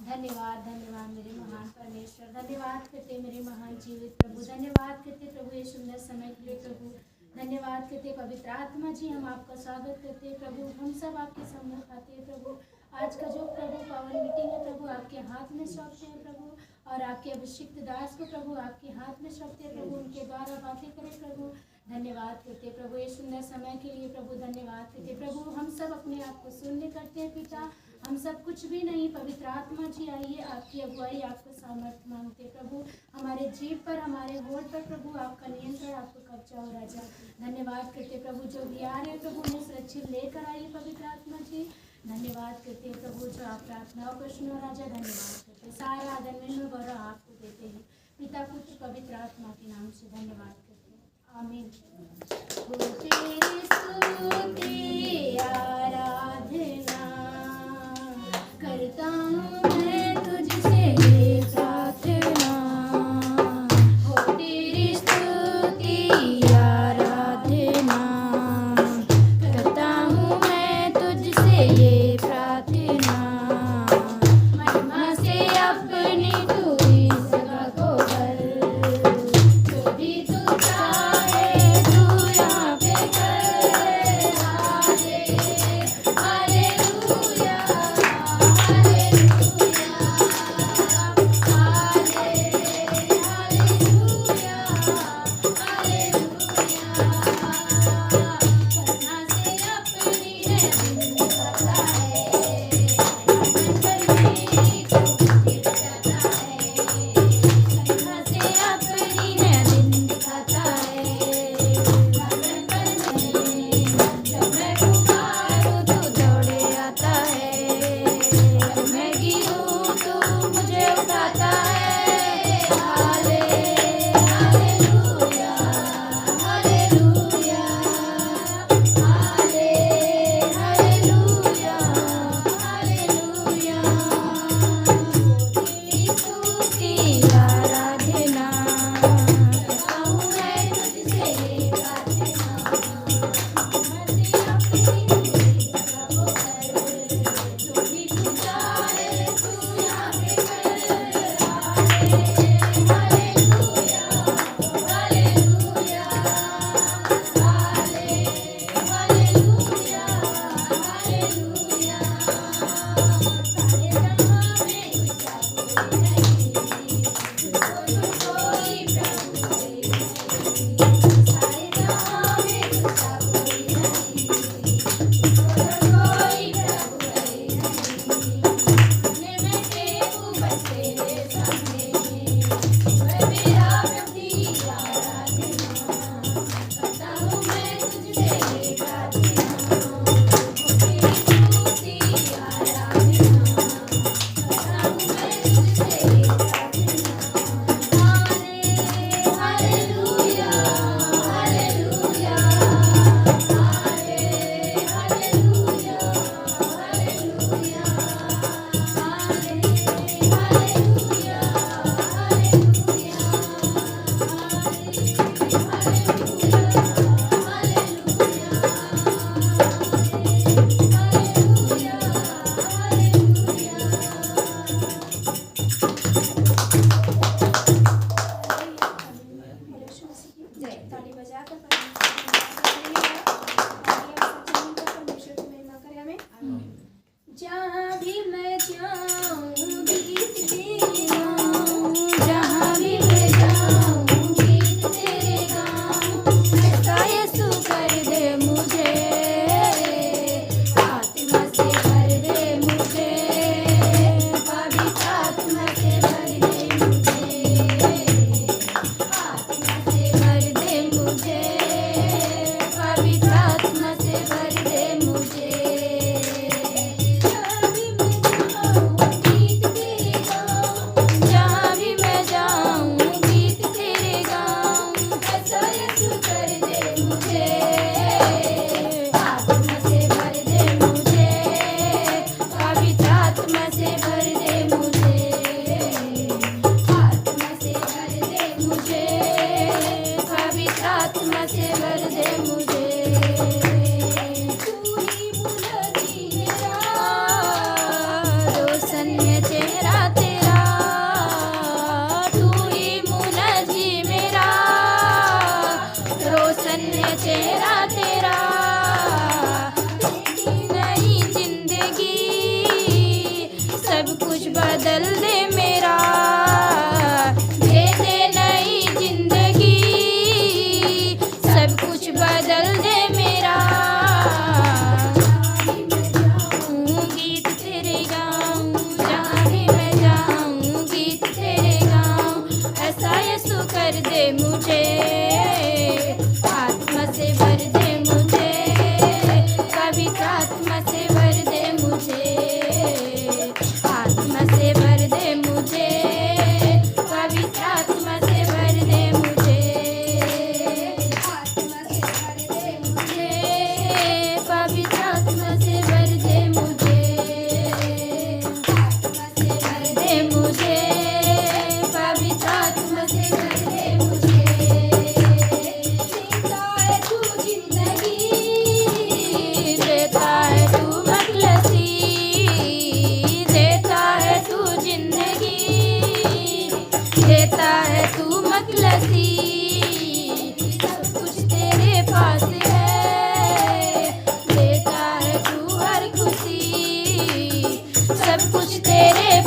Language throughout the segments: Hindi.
धन्यवाद धन्यवाद मेरे महान परमेश्वर, धन्यवाद करते मेरे महान जीवित प्रभु, धन्यवाद करते प्रभु ये सुंदर समय के लिए प्रभु, धन्यवाद करते पवित्र आत्मा जी, हम आपका स्वागत करते हैं प्रभु, हम सब आपके सम्मुख आते हैं प्रभु। आज का जो प्रभु पावन मीटिंग है प्रभु आपके हाथ में सौंपते हैं प्रभु, और आपके अभिषिक्त दास को प्रभु आपके हाथ में सौंपते हैं प्रभु, उनके द्वारा बातें करें प्रभु। धन्यवाद करते प्रभु ये सुंदर समय के लिए प्रभु, धन्यवाद करते प्रभु। हम सब अपने आप को शून्य करते हैं पिता, हम सब कुछ भी नहीं, पवित्र आत्मा जी आइए, आपकी अगुवाई आपको सामर्थ्य मांगते प्रभु, हमारे जीव पर हमारे होठ पर प्रभु आपका नियंत्रण, आपको कब्जा हो राजा। धन्यवाद करते प्रभु जो भी आ रहे हैं प्रभु उन्हें सुरक्षित लेकर आइए पवित्र आत्मा जी। धन्यवाद करते हैं प्रभु जो आप प्रार्थनाओं को सुनो राजा। धन्यवाद करते सारा आदर में गौरव आपको देते हैं, पिता पुत्र पवित्र आत्मा के नाम से धन्यवाद करते हैं, आमीन। तेरी स्तुति आराधना करता हूँ मैं तुझसे ये प्रार्थना, हो तेरी स्तुति आराधना करता हूँ मैं तुझसे ये प्रार्थना, महिमा से अपनी तू इस जगह को भर, जो भी तू चाहे तू यहाँ पे कर, हालेलुया हालेलुया।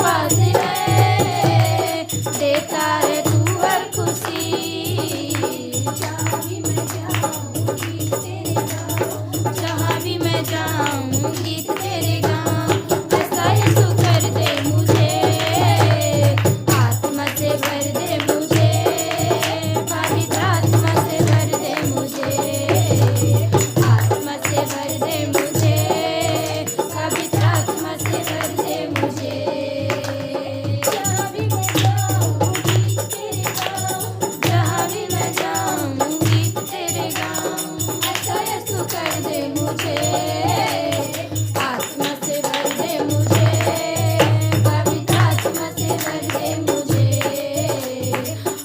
आवाज है, देता है तू हर खुशी। जहाँ भी मैं जाऊँ गीत तेरे गाऊँ, जहाँ भी मैं जाऊँ गीत तेरे गाऊँ। ऐसा यीशु कर दे मुझे, आत्मा से भर दे मुझे, पवित्र आत्मा से भर दे मुझे, आत्मा से भर दे मुझे, पवित्र आत्मा से भर दे मुझे। जहाँ भी मैं जाऊँ गीत तेरे गाऊँ, जहाँ भी मैं जाऊँ गीत तेरे गाऊँ। ऐसा यीशु कर दे मुझे, आत्मा से भर दे मुझे, पवित्र आत्मा से भर दे मुझे,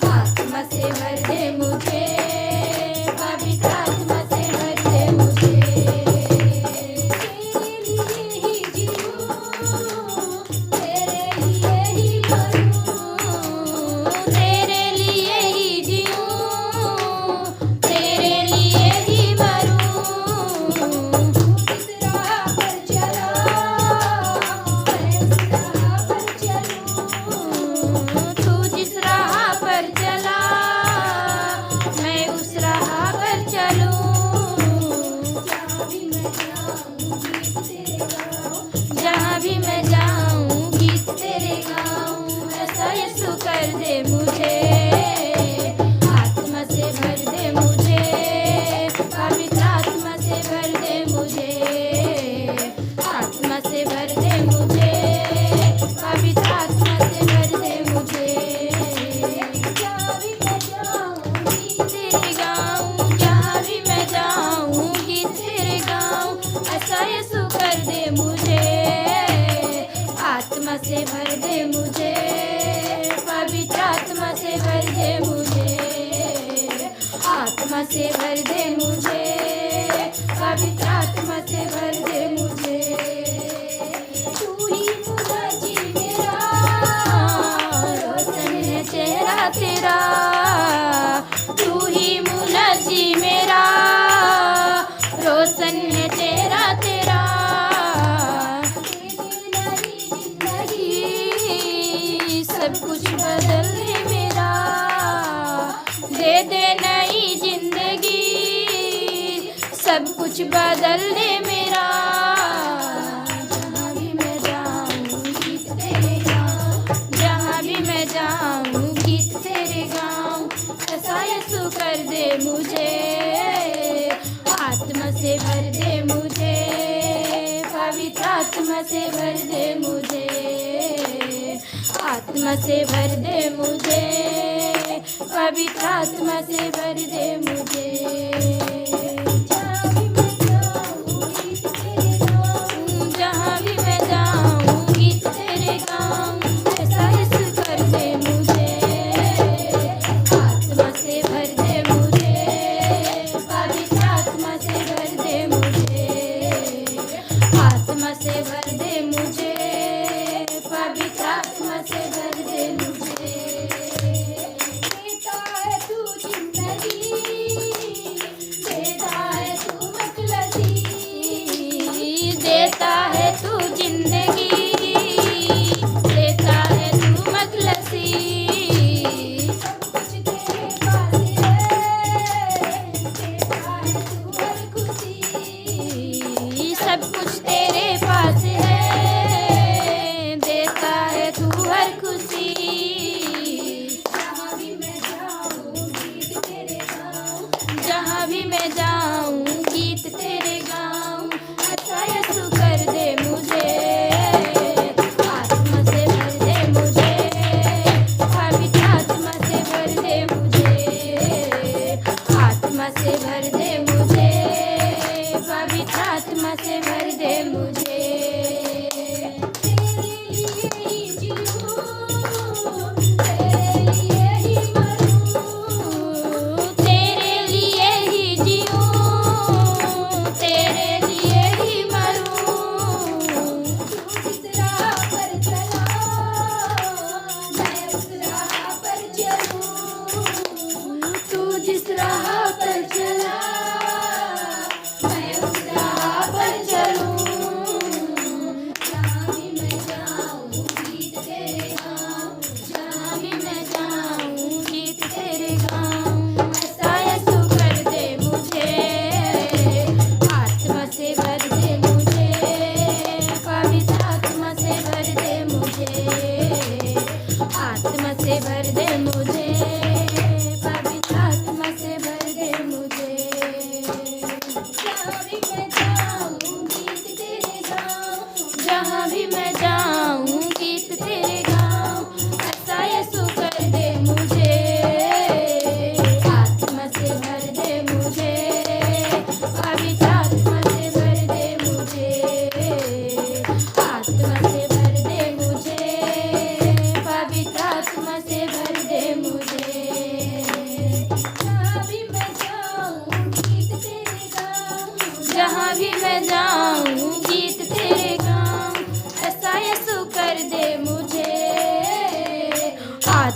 आत्मा से भर दे मुझे, पवित्र आत्मा से भर दे मुझे। तेरे लिए ही जीऊँ, तेरे लिए ही मरूँ, तेरे लिए ही जीऊँ, तेरे लिए ही मरूँ। जिस राह पर चला मैं उस राह पर चलूँ, तू जिस राह पर चला मैं उस राह पर चलूँ। जहाँ भी मैं जाऊँ गीत तेरे गाऊँ, जहाँ भी मैं जाऊँ गीत तेरे गाऊँ। ऐसा यीशु कर दे मुझे, आत्मा से भर दे मुझे, पवित्र आत्मा से भर दे मुझे, आत्मा से भर दे मुझे, पवित्र आत्मा से भर दे मुझे। जहाँ भी मैं जाऊँ गीत तेरे गाऊँ, जहाँ भी मैं जाऊँ गीत तेरे गाऊँ। ऐसा यीशु कर दे मुझे, आत्मा से भर दे मुझे, पवित्र आत्मा से भर दे मुझे, आत्मा से भर दे मुझे, पवित्र आत्मा से भर दे मुझे। तू ही मुझे मेरा, रोशन है चेहरा तेरा, तू ही मुलाजी मेरा, रोशन है चेहरा तेरा। सब कुछ बदल दे मेरा, दे दे नई जिंदगी, सब कुछ बदल दे मेरा। जहाँ भी मैं जाऊँ गीत तेरे गाऊँ, जहाँ भी मैं जाऊँ गीत तेरे गाऊँ। ऐसा यीशु कर दे मुझे, आत्मा से भर दे मुझे, पवित्र आत्मा से भर दे मुझे, आत्मा से भर दे मुझे, पवित्र आत्मा से भर दे मुझे। जहाँ भी मैं जाऊँ गीत तेरे गाऊँ, जहाँ भी मैं जाऊँ गीत तेरे गाऊँ। ऐसा यीशु कर दे मुझे, आत्मा से भर दे मुझे, पवित्र आत्मा से भर दे मुझे, आत्मा से भर दे मुझे, पवित्र आत्मा से भर दे मुझे। देता है तू जिंदगी, देता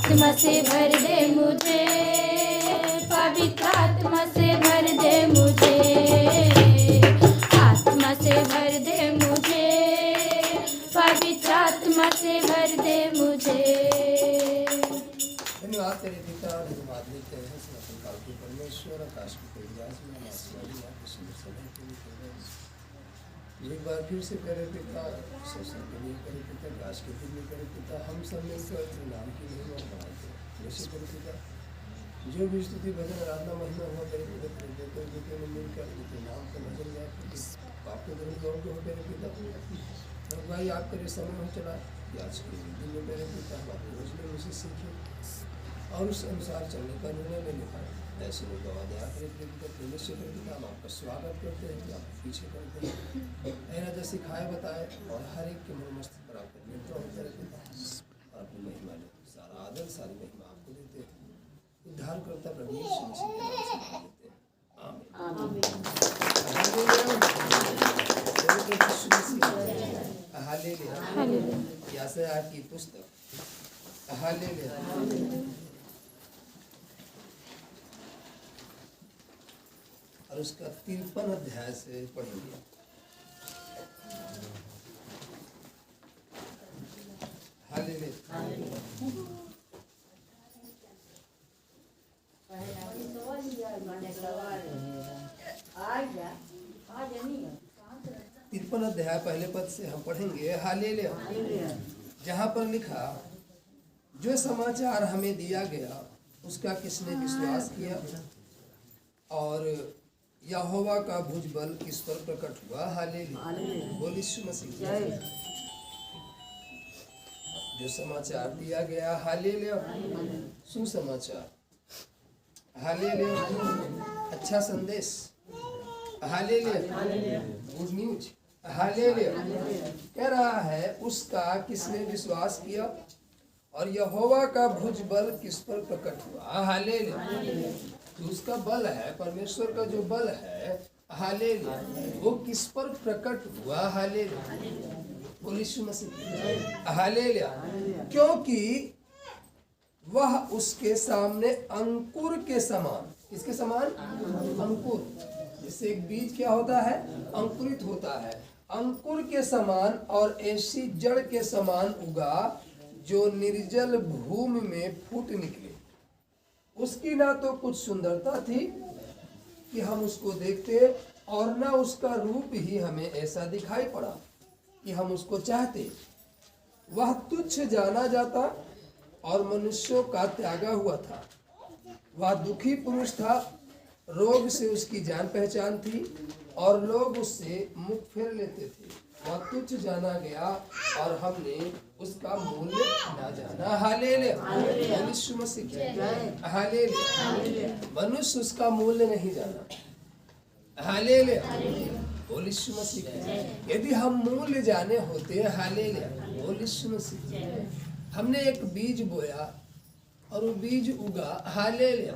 आत्मा से भर दे मुझे, पवित्र आत्मा से भर दे मुझे, आत्मा से भर दे मुझे, पवित्र आत्मा से भर दे मुझे। धन्यवाद तेरे पिता, धन्यवाद देते हैं संकाल के परमेश्वर, आकाश के तेजस में एक बार फिर से करे पिता, शोषण के लिए करे पिता, विकास के लिए करे पिता, हम सब मिलकर तेरे नाम की महिमा बढ़ाते हैं। वैसे करे पिता, जो भी स्तुति भजन आराधना महिमा हुआ करे पिता, तेरे बेटे में मिलकर तेरे नाम को नजर जाए, आपको जरूर गौर हो करे पिता। और भाई आप करे समय हो चला कि आज के दिन में मेरे पिता हम आपके रोजने मुझे सीखे और उस अनुसार चलने का निर्णय लेने का ऐसे लोग गवा दया करें पिता, प्रेम से करे पिता। हम आपका स्वागत करते हैं कि आप पीछे करते हैं ऐसा जैसे सिखाए बताए और हर एक के मन मस्तिष्क पर आपका नियंत्रण होता रहे पिता। और अपनी महिमा ले सारा आदर सारी महिमा आपको देते हैं। उद्धार करता प्रभु यीशु मसीह के नाम से देते हैं, आमीन। हालेलुया। यशायाह की पुस्तक हालेलुया और उसका 53 अध्याय से पढ़ेंगे। हालेलुया। तिरपन अध्याय पहले पद से हम पढ़ेंगे। हालेलुया। जहाँ पर लिखा, जो समाचार हमें दिया गया उसका किसने विश्वास किया और यहोवा का भुजबल किस पर प्रकट हुआ। हालेलुया। बोल यीशु मसीह। जो समाचार दिया गया, हालेलुया, सुसमाचार, हालेलुया, अच्छा संदेश, हालेलुया, गुड न्यूज, हालेलुया, कह रहा है उसका किसने विश्वास किया और यहोवा का भुजबल किस पर प्रकट हुआ। हालेलुया। तो उसका बल है, परमेश्वर का जो बल है, हालेलुया, वो किस पर प्रकट हुआ। हालेलुया। बोल यीशु मसीह। हालेलुया। क्योंकि वह उसके सामने अंकुर के समान, किसके समान, अंकुर, जैसे एक बीज क्या होता है, अंकुरित होता है, अंकुर के समान और ऐसी जड़ के समान उगा जो निर्जल भूमि में फूट निकले। उसकी ना तो कुछ सुंदरता थी कि हम उसको देखते और ना उसका रूप ही हमें ऐसा दिखाई पड़ा कि हम उसको चाहते। वह तुच्छ जाना जाता और मनुष्यों का त्यागा हुआ था। वह दुखी पुरुष था, रोग से उसकी जान पहचान थी और लोग उससे मुख फेर लेते थे। वह तुच्छ जाना गया और हमने उसका मूल्य ना जाना। हालेलुया। यीशु मसीह। हालेलुया। मनुष्य उसका मूल्य नहीं जाना। हालेलुया। बोल यीशु मसीह। यदि हम मूल्य जाने होते, हालेलुया, बोल यीशु मसीह। हमने एक बीज बोया और वो बीज उगा, हालेलुया,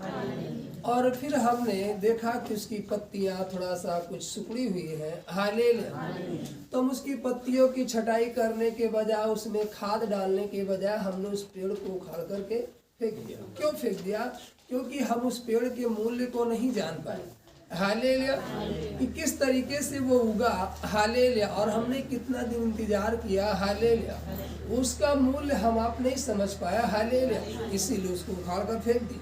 और फिर हमने देखा कि उसकी पत्तियां थोड़ा सा कुछ सिकुड़ी हुई है, हालेलुया, तो हम उसकी पत्तियों की छटाई करने के बजाय, उसमें खाद डालने के बजाय हमने उस पेड़ को उखाड़ करके फेंक दिया। क्यों फेंक दिया? क्योंकि हम उस पेड़ के मूल्य को नहीं जान पाए। हालेलुया। कि किस तरीके से वो उगा, हालेलुया, और हमने कितना दिन इंतजार किया, हालेलुया, उसका मूल्य हम आप नहीं समझ पाया, हालेलुया, इसीलिए उसको उखाड़ कर फेंक दी।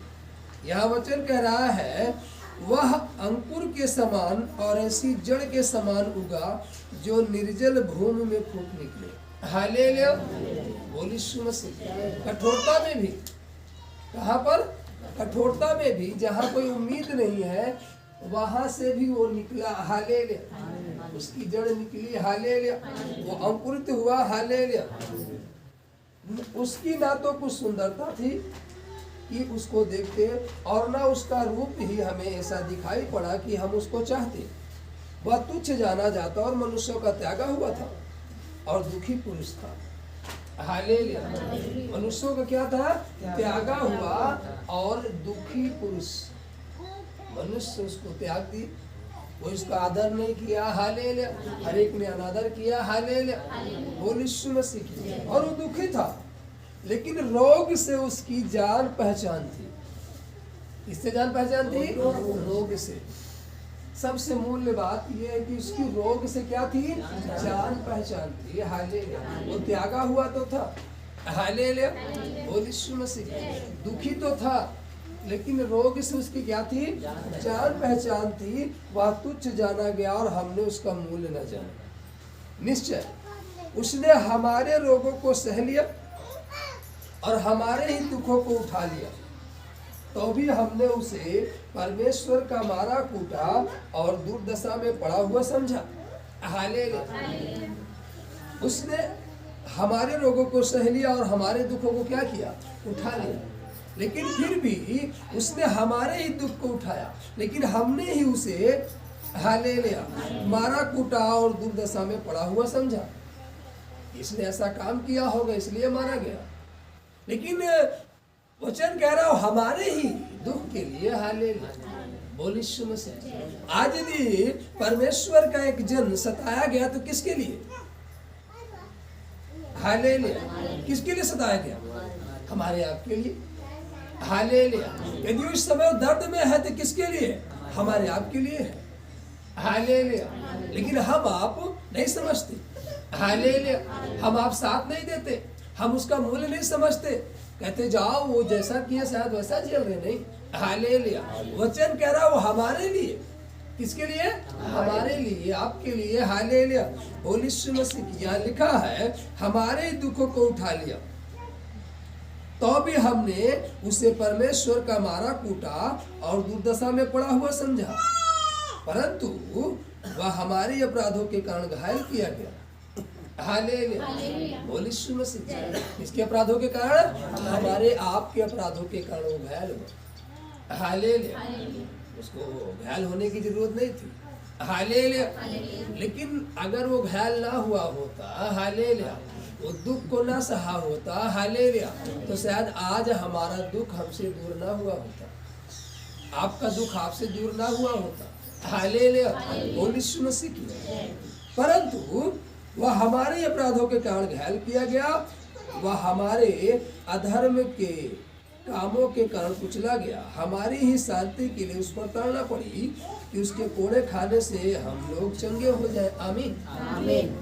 यह वचन कह रहा है, वह अंकुर के समान और ऐसी जड़ के समान उगा जो निर्जल भूमि में फूट निकले। हालेलुया। बोल यीशु मसीह। कठोरता में भी, कहाँ पर? कठोरता में भी, जहाँ कोई उम्मीद नहीं है, वहां से भी वो निकला, हालेलुया, उसकी जड़ निकली, हालेलुया, वो अंकुरित हुआ, हालेलुया। उसकी ना तो कुछ सुंदरता थी कि उसको देखते और ना उसका रूप ही हमें ऐसा दिखाई पड़ा कि हम उसको चाहते। वह तुच्छ जाना जाता और मनुष्यों का त्यागा हुआ था और दुखी पुरुष था। हालेलुया। मनुष्यों का क्या था? त्यागा हुआ और दुखी पुरुष। मनुष्य उसको त्याग दी, वो इसका आदर नहीं किया, हालेलुया, हर एक ने अनादर किया, हालेलुया, बोल यीशु मसीह। और वो दुखी था, लेकिन रोग से उसकी जान पहचान थी। किससे जान पहचान थी? रोग से। सबसे मूल्य बात यह है कि उसकी रोग से क्या थी? जान पहचान थी। हालेलुया। वो त्यागा हुआ तो था, हालेलुया, बोल यीशु मसीह। दुखी तो था, लेकिन रोग से उसकी क्या थी? जान पहचान थी। वह तुच्छ जाना गया और हमने उसका मूल्य न जाना। निश्चय उसने हमारे रोगों को सह लिया और हमारे ही दुखों को उठा लिया, तो भी हमने उसे परमेश्वर का मारा कूटा और दुर्दशा में पड़ा हुआ समझा। हालेलुया। उसने हमारे रोगों को सह लिया और हमारे दुखों को क्या किया? उठा लिया। लेकिन फिर भी उसने हमारे ही दुख को उठाया, लेकिन हमने ही उसे, हालेलुया, मारा कूटा और दुर्दशा में पड़ा हुआ समझा। इसने ऐसा काम किया होगा इसलिए मारा गया, लेकिन वचन कह रहा हो हमारे ही दुख के लिए। हालेलुया, बोल यीशु मसीह। आज यदि परमेश्वर का एक जन सताया गया तो किसके लिए? हालेलुया, किसके लिए सताया गया? हमारे आपके लिए। हालेलुया। यदि उस समय दर्द में है तो किसके लिए? हमारे आपके लिए है। हालेलुया। लेकिन हम आप नहीं समझते। हालेलुया। हम आप साथ नहीं देते, हम उसका मूल्य नहीं समझते, कहते जाओ वो जैसा किया शायद वैसा झेल रहे। नहीं, हालेलुया। वचन कह रहा वो हमारे लिए। किसके लिए? हमारे लिए, आपके लिए। हालेलुया, बोल यीशु मसीह। यहाँ लिखा है हमारे दुखों को उठा लिया, तो भी हमने उसे परमेश्वर का मारा कूटा और दुर्दशा में पड़ा हुआ समझा, परंतु वह हमारे अपराधों के कारण घायल किया गया। हालेलुया, बोल यीशु मसीह। इसके अपराधों के कारण, हमारे आपके अपराधों के कारण वो घायल हुआ। हालेलुया। उसको घायल होने की जरूरत नहीं थी। हालेलुया। लेकिन अगर वो घायल ना हुआ होता, हालेलुया, वो दुख को ना सहा होता, हालेलुया, तो शायद आज हमारा दुख हमसे दूर ना हुआ होता, आपका दुख आपसे दूर ना हुआ होता। हालेलुया, बोल यीशु मसीह की। परंतु वह हमारे अपराधों के कारण घायल किया गया, वह हमारे अधर्म के कामों के कारण कुचला गया। हमारी ही शांति के लिए उस पर ताड़ना पड़ी कि उसके कोड़े खाने से हम लोग चंगे हो जाए। आमीन, आमीन,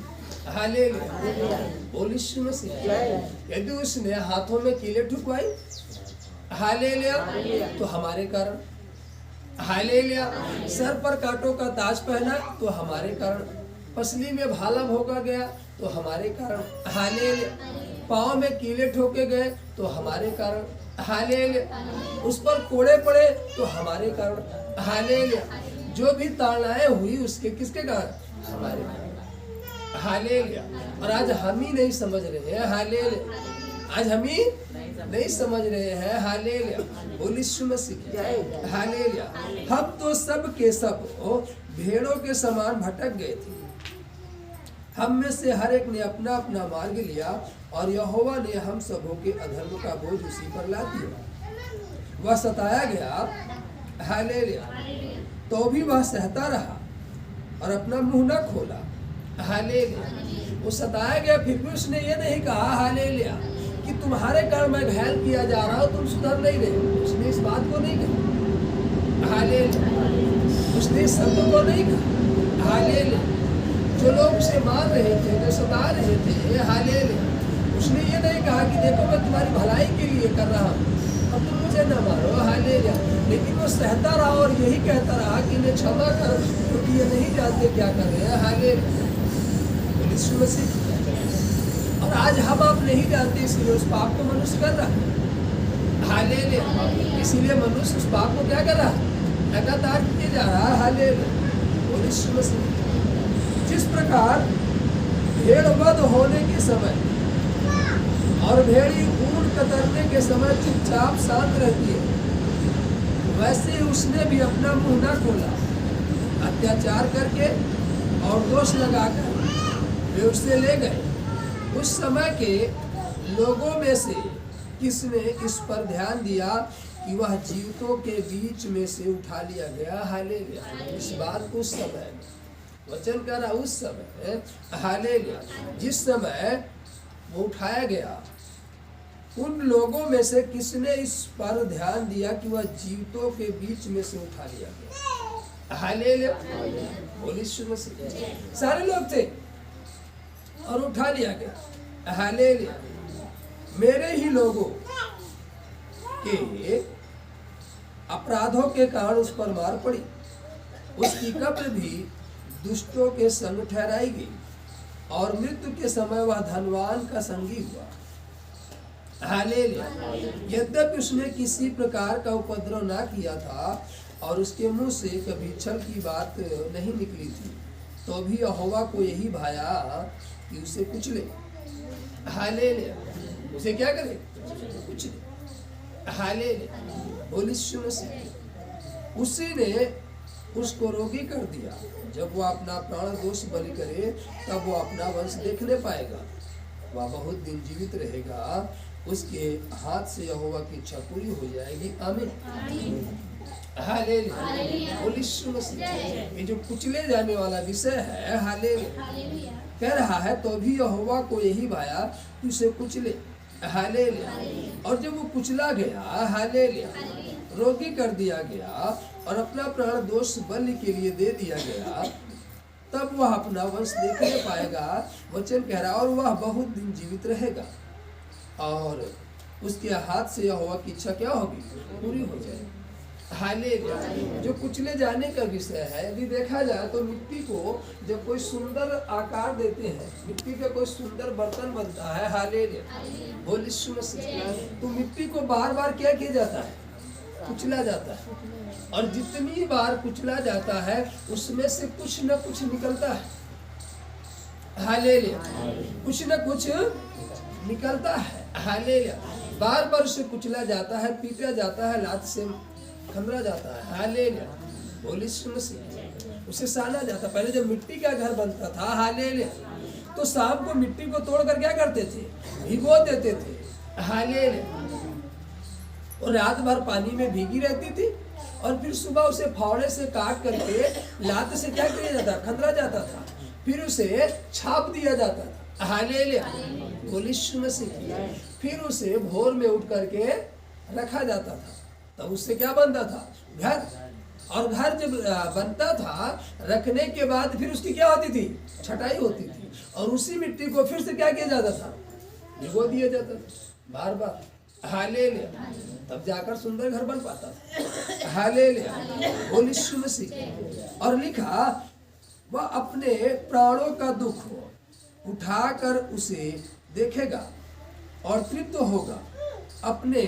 हालेलुया, बोल यीशु मसीह। यदि उसने हाथों में कीले ठुकवाई, हालेलुया, तो हमारे कारण। हालेलुया। सर पर कांटों का ताज पहना तो हमारे कारण। पसली में भाला भोंका गया तो हमारे कारण। हालेलुया। पाँव में कीले ठोके गए तो हमारे कारण। हालेलुया। उस पर कोड़े पड़े तो हमारे कारण। हालेलुया। जो भी ताड़नाएं हुई उसके किसके कारण? हमारे कारण। हालेलुया। और आज हम ही नहीं समझ रहे हैं। हालेलुया, आज हम ही नहीं समझ रहे हैं। हालेलुया, बोल यीशु मसीह। हालेलुया। हम तो सब के सब भेड़ों के समान भटक गए थे, हम में से हर एक ने अपना अपना मार्ग लिया और यहोवा ने हम सबों के अधर्म का बोझ उसी पर ला दिया। वह सताया गया, हालेलुया, तो भी वह सहता रहा और अपना मुंह न खोला। हालेलुया। वो सताया गया फिर भी उसने ये नहीं कहा, हालेलुया, कि तुम्हारे कारण मैं घायल किया जा रहा हूँ, तुम सुधर नहीं रहे। उसने इस बात को नहीं कहा। हालेलुया। उसने इस शब्द को नहीं कहा। हालेलुया। जो लोग उसे मार रहे थे, जो सता रहे थे, हालेलुया, उसने ये नहीं कहा कि देखो मैं तुम्हारी भलाई के लिए कर रहा हूँ, अब तुम मुझे न मारो। हालेलुया। लेकिन वो सहता रहा और यही कहता रहा कि इन्हें क्षमा कर, क्योंकि ये नहीं जानते क्या कर रहे हैं। हालेलुया, यीशु मसीह। और आज हम आप नहीं जानते, इसलिए उस पाप को मनुष्य कर रहा है। हालेलुया। इसीलिए मनुष्य उस पाप को क्या कर रहा है? लगातार किए जा रहा है। हालेलुया, यीशु मसीह। जिस प्रकार भेड़ वध होने के समय और भेड़ी ऊन कतरने के समय चुपचाप शांत रहती है, वैसे ही उसने भी अपना मुंह न खोला। अत्याचार करके और दोष लगाकर वे उससे ले गए। उस समय के लोगों में से किसने इस पर ध्यान दिया कि वह जीवितों के बीच में से उठा लिया गया? हालेलुया। इस बात उस समय वचन कह रहा उस समय, हालेलुया, जिस समय वो उठाया गया, उन लोगों में से किसने इस पर ध्यान दिया कि वह जीवितों के बीच में से उठा लिया गया? हालेलुया, बोलिए यीशु मसीह। सारे लोग थे और उठा लिया गया। हालेलुया। मेरे ही लोगों के अपराधों के कारण उस पर मार पड़ी, उसकी कब्र भी दुष्टों के संग ठहराई गई और मृत्यु के समय वह धनवान का संगी हुआ। हालेलुया। यद्यपि उसने किसी प्रकार का उपद्रव ना किया था और उसके मुंह से कभी छल की बात नहीं निकली थी, तो भी यहोवा को यही भाया कि उसे कुचले। हालेलुया। उसे क्या करे? कुचले। हालेलुया, बोलिए यीशु मसीह। उसी ने उसको रोगी कर दिया। जब वो अपना प्राण दोष बलि करे तब वो अपना वंश देखने पाएगा, वह बहुत दिन जीवित रहेगा, उसके हाथ से यहोवा की इच्छा पूरी हो जाएगी। आमीन। हालेलुया, बोलिए यीशु मसीह। ये जो कुचले जाने वाला विषय है, हालेलुया, कह रहा है तो भी यहोवा को यही भाया कि उसे कुचले। हालेलुया। और जब वो कुचला गया, हालेलुया, रोगी कर दिया गया और अपना प्राण दोष बलि के लिए दे दिया गया, तब वह अपना वंश देखने पाएगा। वचन कह रहा, और वह बहुत दिन जीवित रहेगा और उसके हाथ से यहोवा की इच्छा क्या होगी? पूरी हो जाएगी। हालेलुया। जो कुचले जाने का विषय है, यदि देखा जाए तो मिट्टी को जब कोई सुंदर आकार देते हैं, मिट्टी का कोई सुंदर बर्तन बनता है, हालेलुया, बोलिए यीशु मसीह, तो मिट्टी को बार बार क्या किया जाता है? कुचला जाता है। और जितनी बार कुचला जाता है उसमें से कुछ न कुछ निकलता है। हालेलुया, कुछ न कुछ निकलता है। हालेलुया। बार बार उसे कुचला जाता है, पीटा जाता है, लात से खमरा जाता है। हालेलुया, बोलिए यीशु मसीह। उसे साना जाता। पहले जब मिट्टी का घर बनता था, हालेलुया, तो शाम को मिट्टी को तोड़कर क्या करते थे? भिगो देते थे। हालेलुया। और रात भर पानी में भीगी रहती थी और फिर सुबह उसे फावड़े से काट करके लात से क्या किया जाता? खंदरा जाता था। फिर उसे छाप दिया जाता था। हालेलुया, बोलिए यीशु मसीह। फिर उसे भोर में उठ करके रखा जाता था, तब उससे क्या बनता था? घर। और घर जब बनता था, रखने के बाद फिर उसकी क्या होती थी? छटाई होती थी और उसी मिट्टी को फिर से क्या किया जाता था? भिगो दिया जाता था बार बार। हालेलुया। तब जाकर सुंदर घर बन पाता था। हालेलुया, बोलिए यीशु मसीह। और लिखा, वह अपने प्राणों का दुख उठाकर उसे देखेगा और तृप्त होगा। अपने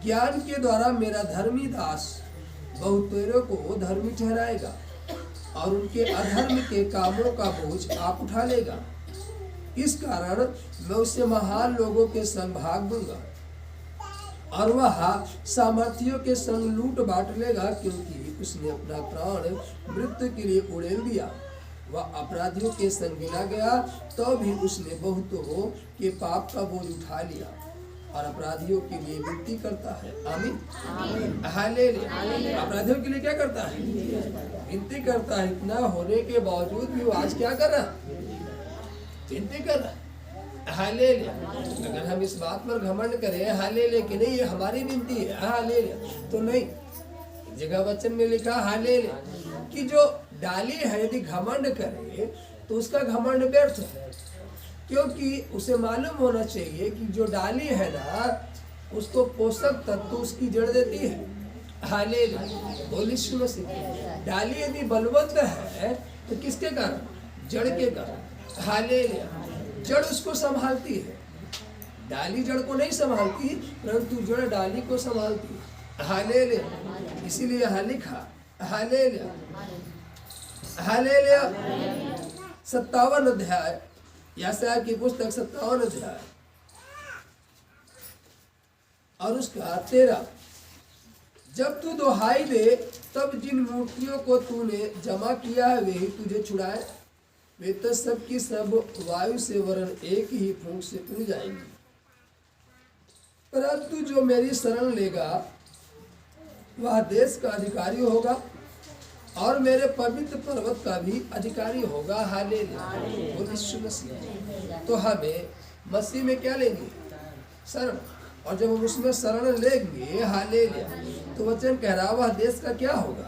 ज्ञान के द्वारा मेरा धर्मी दास बहुतेरों को धर्मी ठहराएगा और उनके अधर्म के कामों का बोझ आप उठा लेगा। इस कारण मैं उसे महान लोगों के संग भाग दूंगा और वह सामर्थियों के संग लूट बांट लेगा, क्योंकि उसने अपना प्राण मृत्यु के लिए उड़ेल दिया। वह अपराधियों के संग गिना गया, तो भी उसने बहुतों के पाप का बोझ उठा लिया और अपराधियों के लिए विनती करता है। आमीन। हालेलुया। अपराधियों के लिए क्या करता है? विनती करता है। इतना होने के बावजूद भी वो आज क्या कर रहा है? विनती कर रहा है। हालेलुया। अगर हम इस बात पर घमंड करें, हालेलुया, कि नहीं ये हमारी विनती है, हालेलुया, तो नहीं। जगह वचन में लिखा, हालेलुया, कि जो डाली है यदि घमंड करे तो उसका घमंड व्यर्थ है, क्योंकि उसे मालूम होना चाहिए कि जो डाली है ना, उसको पोषक तत्व उसकी जड़ देती है। हालेलुया, बोलिए यीशु मसीह। डाली यदि बलवंत है तो किसके कारण? जड़ के कारण। हालेलुया, जड़ उसको संभालती है। डाली जड़ को नहीं संभालती, परंतु जड़ डाली को संभालती है। हालेलुया। इसीलिए यहाँ लिखा, हालेलुया, हालेलुया। 57 अध्याय, यशायाह की पुस्तक 57 अध्याय और उसका 13। जब तू दुहाई दे तब जिन मूर्तियों को तूने जमा किया है वे ही तुझे छुड़ाए। वे तो सब की सब वायु से वरन एक ही फूंक से उड़ जाएंगी। परंतु जो मेरी शरण लेगा वह देश का अधिकारी होगा और मेरे पवित्र पर्वत का भी अधिकारी होगा। हालेलुया, बोलिए यीशु मसीह। तो हमें मसीह में क्या लेंगे? शरण। और जब हम उसमें शरण लेंगे, हालेलुया, तो वचन कह रहा वह देश का क्या होगा?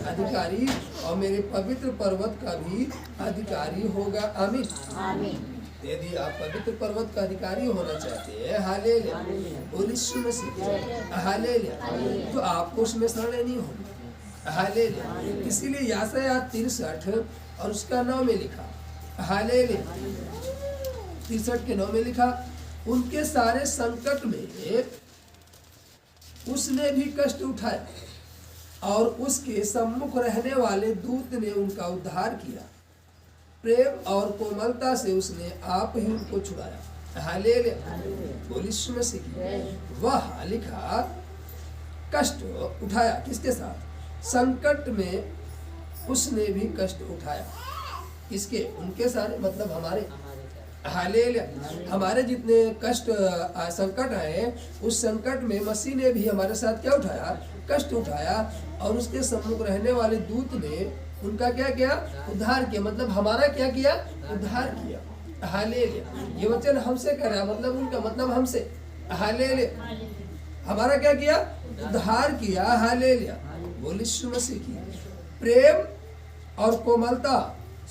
अधिकारी, और मेरे पवित्र पर्वत का भी अधिकारी होगा। आमीन। यदि आप पवित्र पर्वत का अधिकारी होना चाहते हैं, हालेलुया, और यीशु मसीह, हालेलुया, तो आपको उसमें शरण लेनी होगी। हालेलुया। इसीलिए यशायाह 63 और उसका 9 में लिखा, हालेलुया, 63 के 9 में लिखा, उनके सारे संकट में उसने भी कष्ट उठाया और उसके सम्मुख रहने वाले दूत ने उनका उद्धार किया। प्रेम और कोमलता से उसने आप ही उनको छुड़ाया। हालेलुया, बोलिए यीशु मसीह की। वह लिखा कष्ट उठाया, किसके साथ? संकट में उसने भी कष्ट उठाया। किसके? उनके सारे, मतलब हमारे। हालेलुया, हमारे जितने कष्ट संकट आए, उस संकट में मसीह ने भी हमारे साथ क्या उठाया? कष्ट उठाया। और उसके सम्मुख रहने वाले दूत ने उनका क्या किया? उद्धार किया। मतलब हमारा क्या किया? उद्धार किया। हालेलुया, ये वचन हमसे कह रहा है, मतलब उनका, मतलब हमसे। हालेलुया, हमारा क्या किया? उद्धार किया। हालेलुया, बोलिए यीशु मसीह की। प्रेम और कोमलता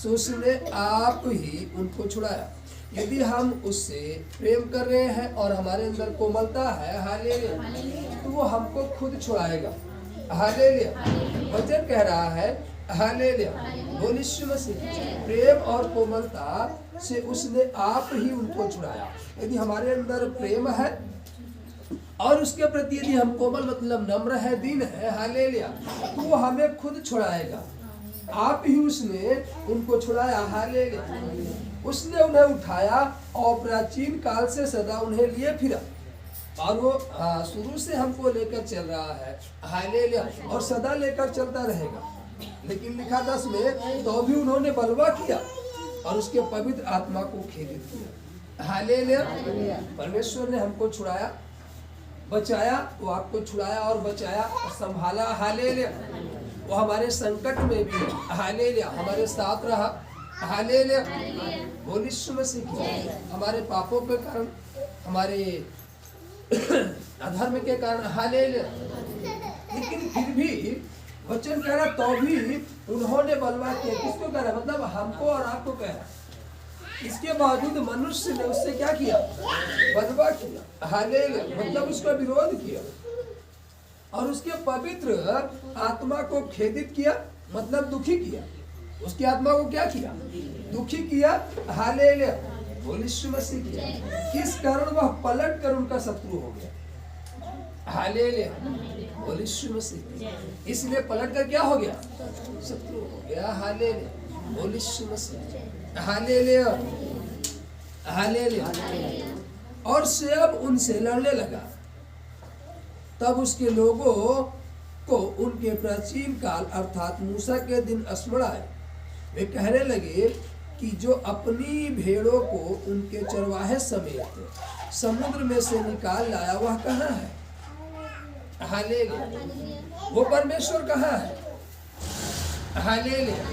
से उसने आप ही उनको छुड़ाया। यदि हम उससे प्रेम कर रहे हैं और हमारे अंदर कोमलता है, हालेलुया, तो वो हमको खुद छुड़ाएगा। हालेलुया, वचन कह रहा है, हालेलुया, बोलिए यीशु मसीह, प्रेम और कोमलता से उसने आप ही उनको छुड़ाया। यदि हमारे अंदर प्रेम है और उसके प्रति यदि हम कोमल, मतलब नम्र है, दीन है, हालेलुया, तो वो हमें खुद छुड़ाएगा। आप ही उसने उनको छुड़ाया। हालेलुया, उसने उन्हें उठाया और प्राचीन काल से सदा उन्हें लिए फिरा। और वो शुरू से हमको लेकर चल रहा है। हालेलुया, और सदा लेकर चलता रहेगा। लेकिन लिखा 10 में, तो भी उन्होंने बलवा किया और उसके पवित्र आत्मा को खेदित किया। हालेलुया, परमेश्वर ने हमको छुड़ाया, बचाया, वो आपको छुड़ाया और बचाया और संभाला। हालेलुया, वो हमारे संकट में भी, हालेलुया, हमारे साथ रहा। हालेलुया, बोलिए यीशु मसीह की। हमारे पापों के कारण, हमारे अधर्म के कारण, हालेलुया, लेकिन फिर भी वचन कह रहा, तो भी उन्होंने बलवा किया। किसको कह रहा? मतलब हमको और आपको कह रहा। इसके बावजूद मनुष्य ने उससे क्या किया? बलवा किया। हालेलुया, मतलब उसका विरोध किया और उसके पवित्र आत्मा को खेदित किया, मतलब दुखी किया। उसकी आत्मा को क्या किया? दुखी किया। हालेलुया, बोलिए यीशु मसीह की। किस कारण? वह पलट कर उनका शत्रु हो गया। हालेलुया, बोलिए यीशु मसीह। इसलिए पलट कर क्या हो गया? शत्रु हो गया। हालेलुया, बोलिए यीशु मसीह। हालेलुया, हालेलुया, और शेब उनसे लड़ने लगा। तब उसके लोगों को उनके प्राचीन काल अर्थात मूसा के दिन स्मरण आए। वे कहने लगे कि जो अपनी भेड़ों को उनके चरवाहे समेत समुद्र में से निकाल लाया, वह कहाँ है? हालेलुया, वो परमेश्वर कहाँ है? हालेलुया,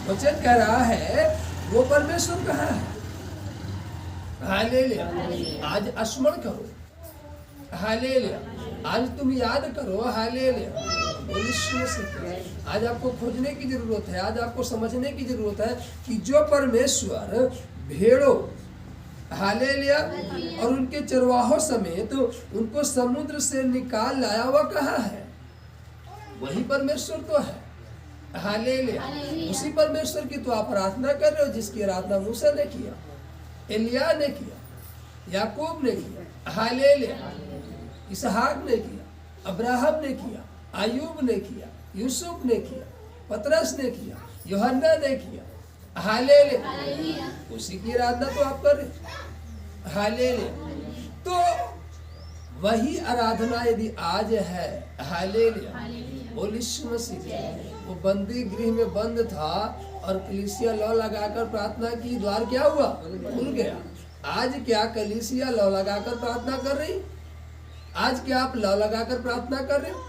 वचन कह रहा है, वो परमेश्वर कहाँ है? हालेलुया, आज स्मरण करो। हालेलुया, आज तुम याद करो। हालेलुया, आज आपको खोजने की जरूरत है। आज आपको समझने की जरूरत है कि जो परमेश्वर भेड़ों, हालेलुया, और उनके चरवाहों समेत उनको समुद्र से निकाल लाया, वह कहाँ है? वही परमेश्वर तो है। हालेलुया, उसी परमेश्वर की तो आप प्रार्थना कर रहे हो, जिसकी आराधना मूसा ने किया, एलिया ने किया, याकूब ने किया, हालेलुया, इसहाक ने किया, अब्राहम ने किया, अय्यूब ने किया, यूसुफ ने किया, पतरस ने किया, यूहन्ना ने किया। हालेलुया, उसी की आराधना तो आप कर रहे। हालेलुया, तो वही आराधना यदि आज है, हालेलुया, बोलिए यीशु मसीह। वो बंदी गृह में बंद था और कलीसिया लौ लगाकर प्रार्थना की, द्वार क्या हुआ? खुल गया। आज क्या कलीसिया लौ लगाकर प्रार्थना कर रही? आज क्या आप लौ लगाकर प्रार्थना कर रहे हो?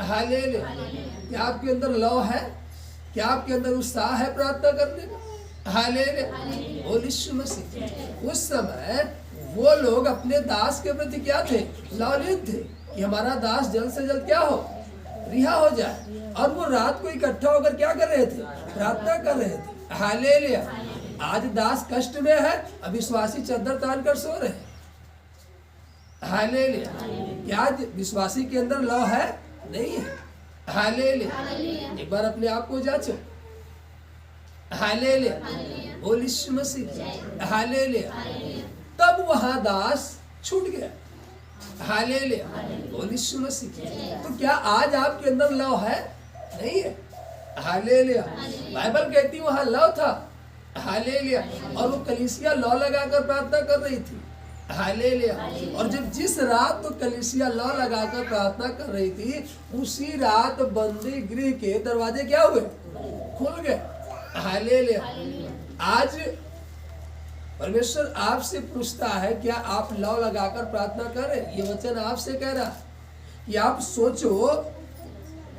हालेलुया, क्या आपके अंदर लौ है? क्या आपके अंदर उत्साह है प्रार्थना करने का? हालेलुया, बोलिए यीशु मसीह। उस समय वो लोग अपने दास के प्रति क्या थे? लालित थे कि हमारा दास जल्द से जल्द क्या हो, रिहा हो जाए। और वो रात को इकट्ठा होकर क्या कर रहे थे? प्रार्थना कर रहे थे। हालेलुया। आज दास कष्ट में है, अविश्वासी चद्दर तान कर सो रहे हैं। हालेलुया। क्या आज विश्वासी के अंदर लौ है? नहीं है। हालेलुया। एक बार अपने आप को जांचो। हालेलुया। बोल यीशु मसीह। हालेलुया। तब वहां दास छूट गया। हालेलुया। बोल यीशु मसीह। तो क्या आज आपके अंदर लव है? नहीं है। हालेलुया। बाइबल कहती वहां लव था। हालेलुया। और वो कलीसिया लौ लगाकर प्रार्थना कर रही थी। हालेलुया। और जब जिस रात तो कलीसिया लौ लगाकर प्रार्थना कर रही थी, उसी रात बंदी गृह के दरवाजे क्या हुए? खुल गए। हालेलुया। आज परमेश्वर आपसे पूछता है, क्या आप लौ लगाकर प्रार्थना करें? ये वचन आपसे कह रहा है कि आप सोचो।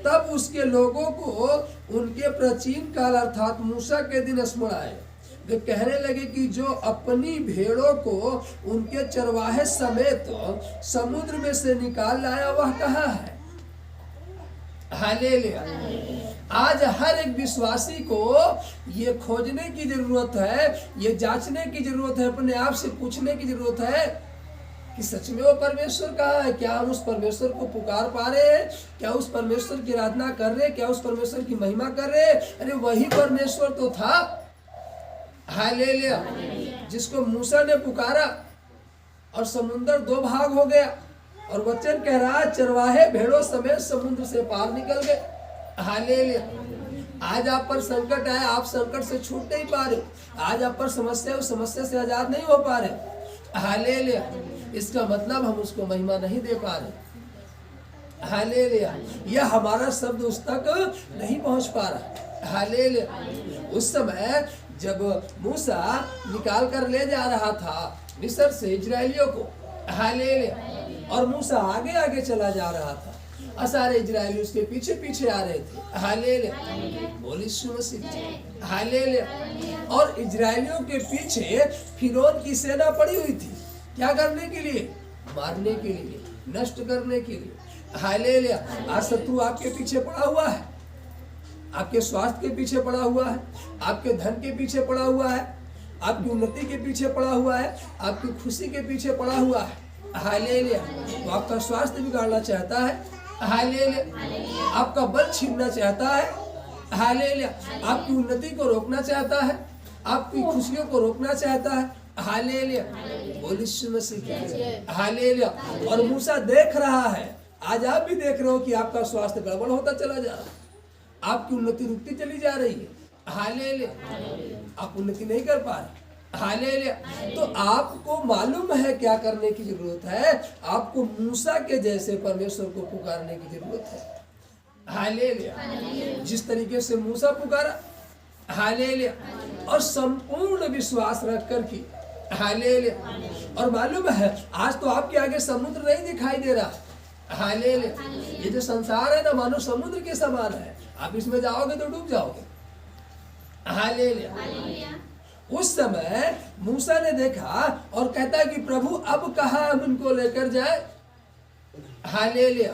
तब उसके लोगों को उनके प्राचीन काल अर्थात मूसा के दिन स्मरण आए। वे कहने लगे कि जो अपनी भेड़ों को उनके चरवाहे समेत समुद्र में से निकाल लाया वह कहाँ है? हालेलुया। आज हर एक विश्वासी को ये खोजने की जरूरत है, ये जांचने की जरूरत है, अपने आप से पूछने की जरूरत है कि सच में वो परमेश्वर कहाँ है? क्या हम उस परमेश्वर को पुकार पा रहे हैं? क्या उस परमेश्वर की आराधना कर रहे हैं? क्या उस परमेश्वर की महिमा कर रहे हैं? अरे वही परमेश्वर तो था। हालेलुया। जिसको मूसा ने पुकारा और समुद्र दो भाग हो गया, और वचन कह रहा है चरवाहे भेड़ों समेत समुद्र से पार निकल गए। हालेलुया। आज आप पर संकट आया, आप संकट से छूट नहीं पा रहे। आज आप पर समस्या, उस समस्या से आजाद नहीं हो पा रहे। हालेलुया। इसका मतलब हम उसको महिमा नहीं दे पा रहे। हालेलुया। यह हमारा शब्द उस तक नहीं पहुंच पा रहा। हालेलुया। उस समय जब मूसा निकाल कर ले जा रहा था मिस्र से इजरायलियों को, हालेलुया, और मूसा आगे आगे चला जा रहा था और सारे इजरायली उसके पीछे पीछे आ रहे थे। हालेलुया। बोल यीशु मसीह। हालेलुया। और इजरायलियों के पीछे फिरौन की सेना पड़ी हुई थी। क्या करने के लिए? मारने के लिए, नष्ट करने के लिए। हालेलुया। आज शत्रु आपके पीछे पड़ा हुआ है, आपके स्वास्थ्य के पीछे पड़ा हुआ है, आपके धन के पीछे पड़ा हुआ है, आपकी उन्नति के पीछे पड़ा हुआ है, आपकी खुशी के पीछे पड़ा हुआ है। हालेलुया। तो आपका स्वास्थ्य बिगाड़ना चाहता है। हालेलुया। आपका बल छीनना चाहता है। हालेलुया। आपकी उन्नति को रोकना चाहता है, आपकी खुशियों को रोकना चाहता है। हालेलुया। बोल यीशु मसीह। हालेलुया। और मूसा देख रहा है, आज आप भी देख रहे हो कि आपका स्वास्थ्य गड़बड़ होता चला जा रहा है, आपकी उन्नति रुकती चली जा रही है। हालेलुया। आप उन्नति नहीं कर पा रहे। हालेलुया। तो आपको मालूम है क्या करने की जरूरत है? आपको मूसा के जैसे परमेश्वर को पुकारने की जरूरत है। हालेलुया। जिस तरीके से मूसा पुकारा, हालेलुया, और संपूर्ण विश्वास रख कर की। हालेलुया। और मालूम है आज तो आपके आगे समुद्र नहीं दिखाई दे रहा। हालेलुया। ये जो संसार है ना, मानो समुद्र के समान है, आप इसमें जाओगे तो डूब जाओगे। हालेलुया। उस समय मूसा ने देखा और कहता कि प्रभु अब कहाँ हम उनको लेकर जाए? हालेलुया।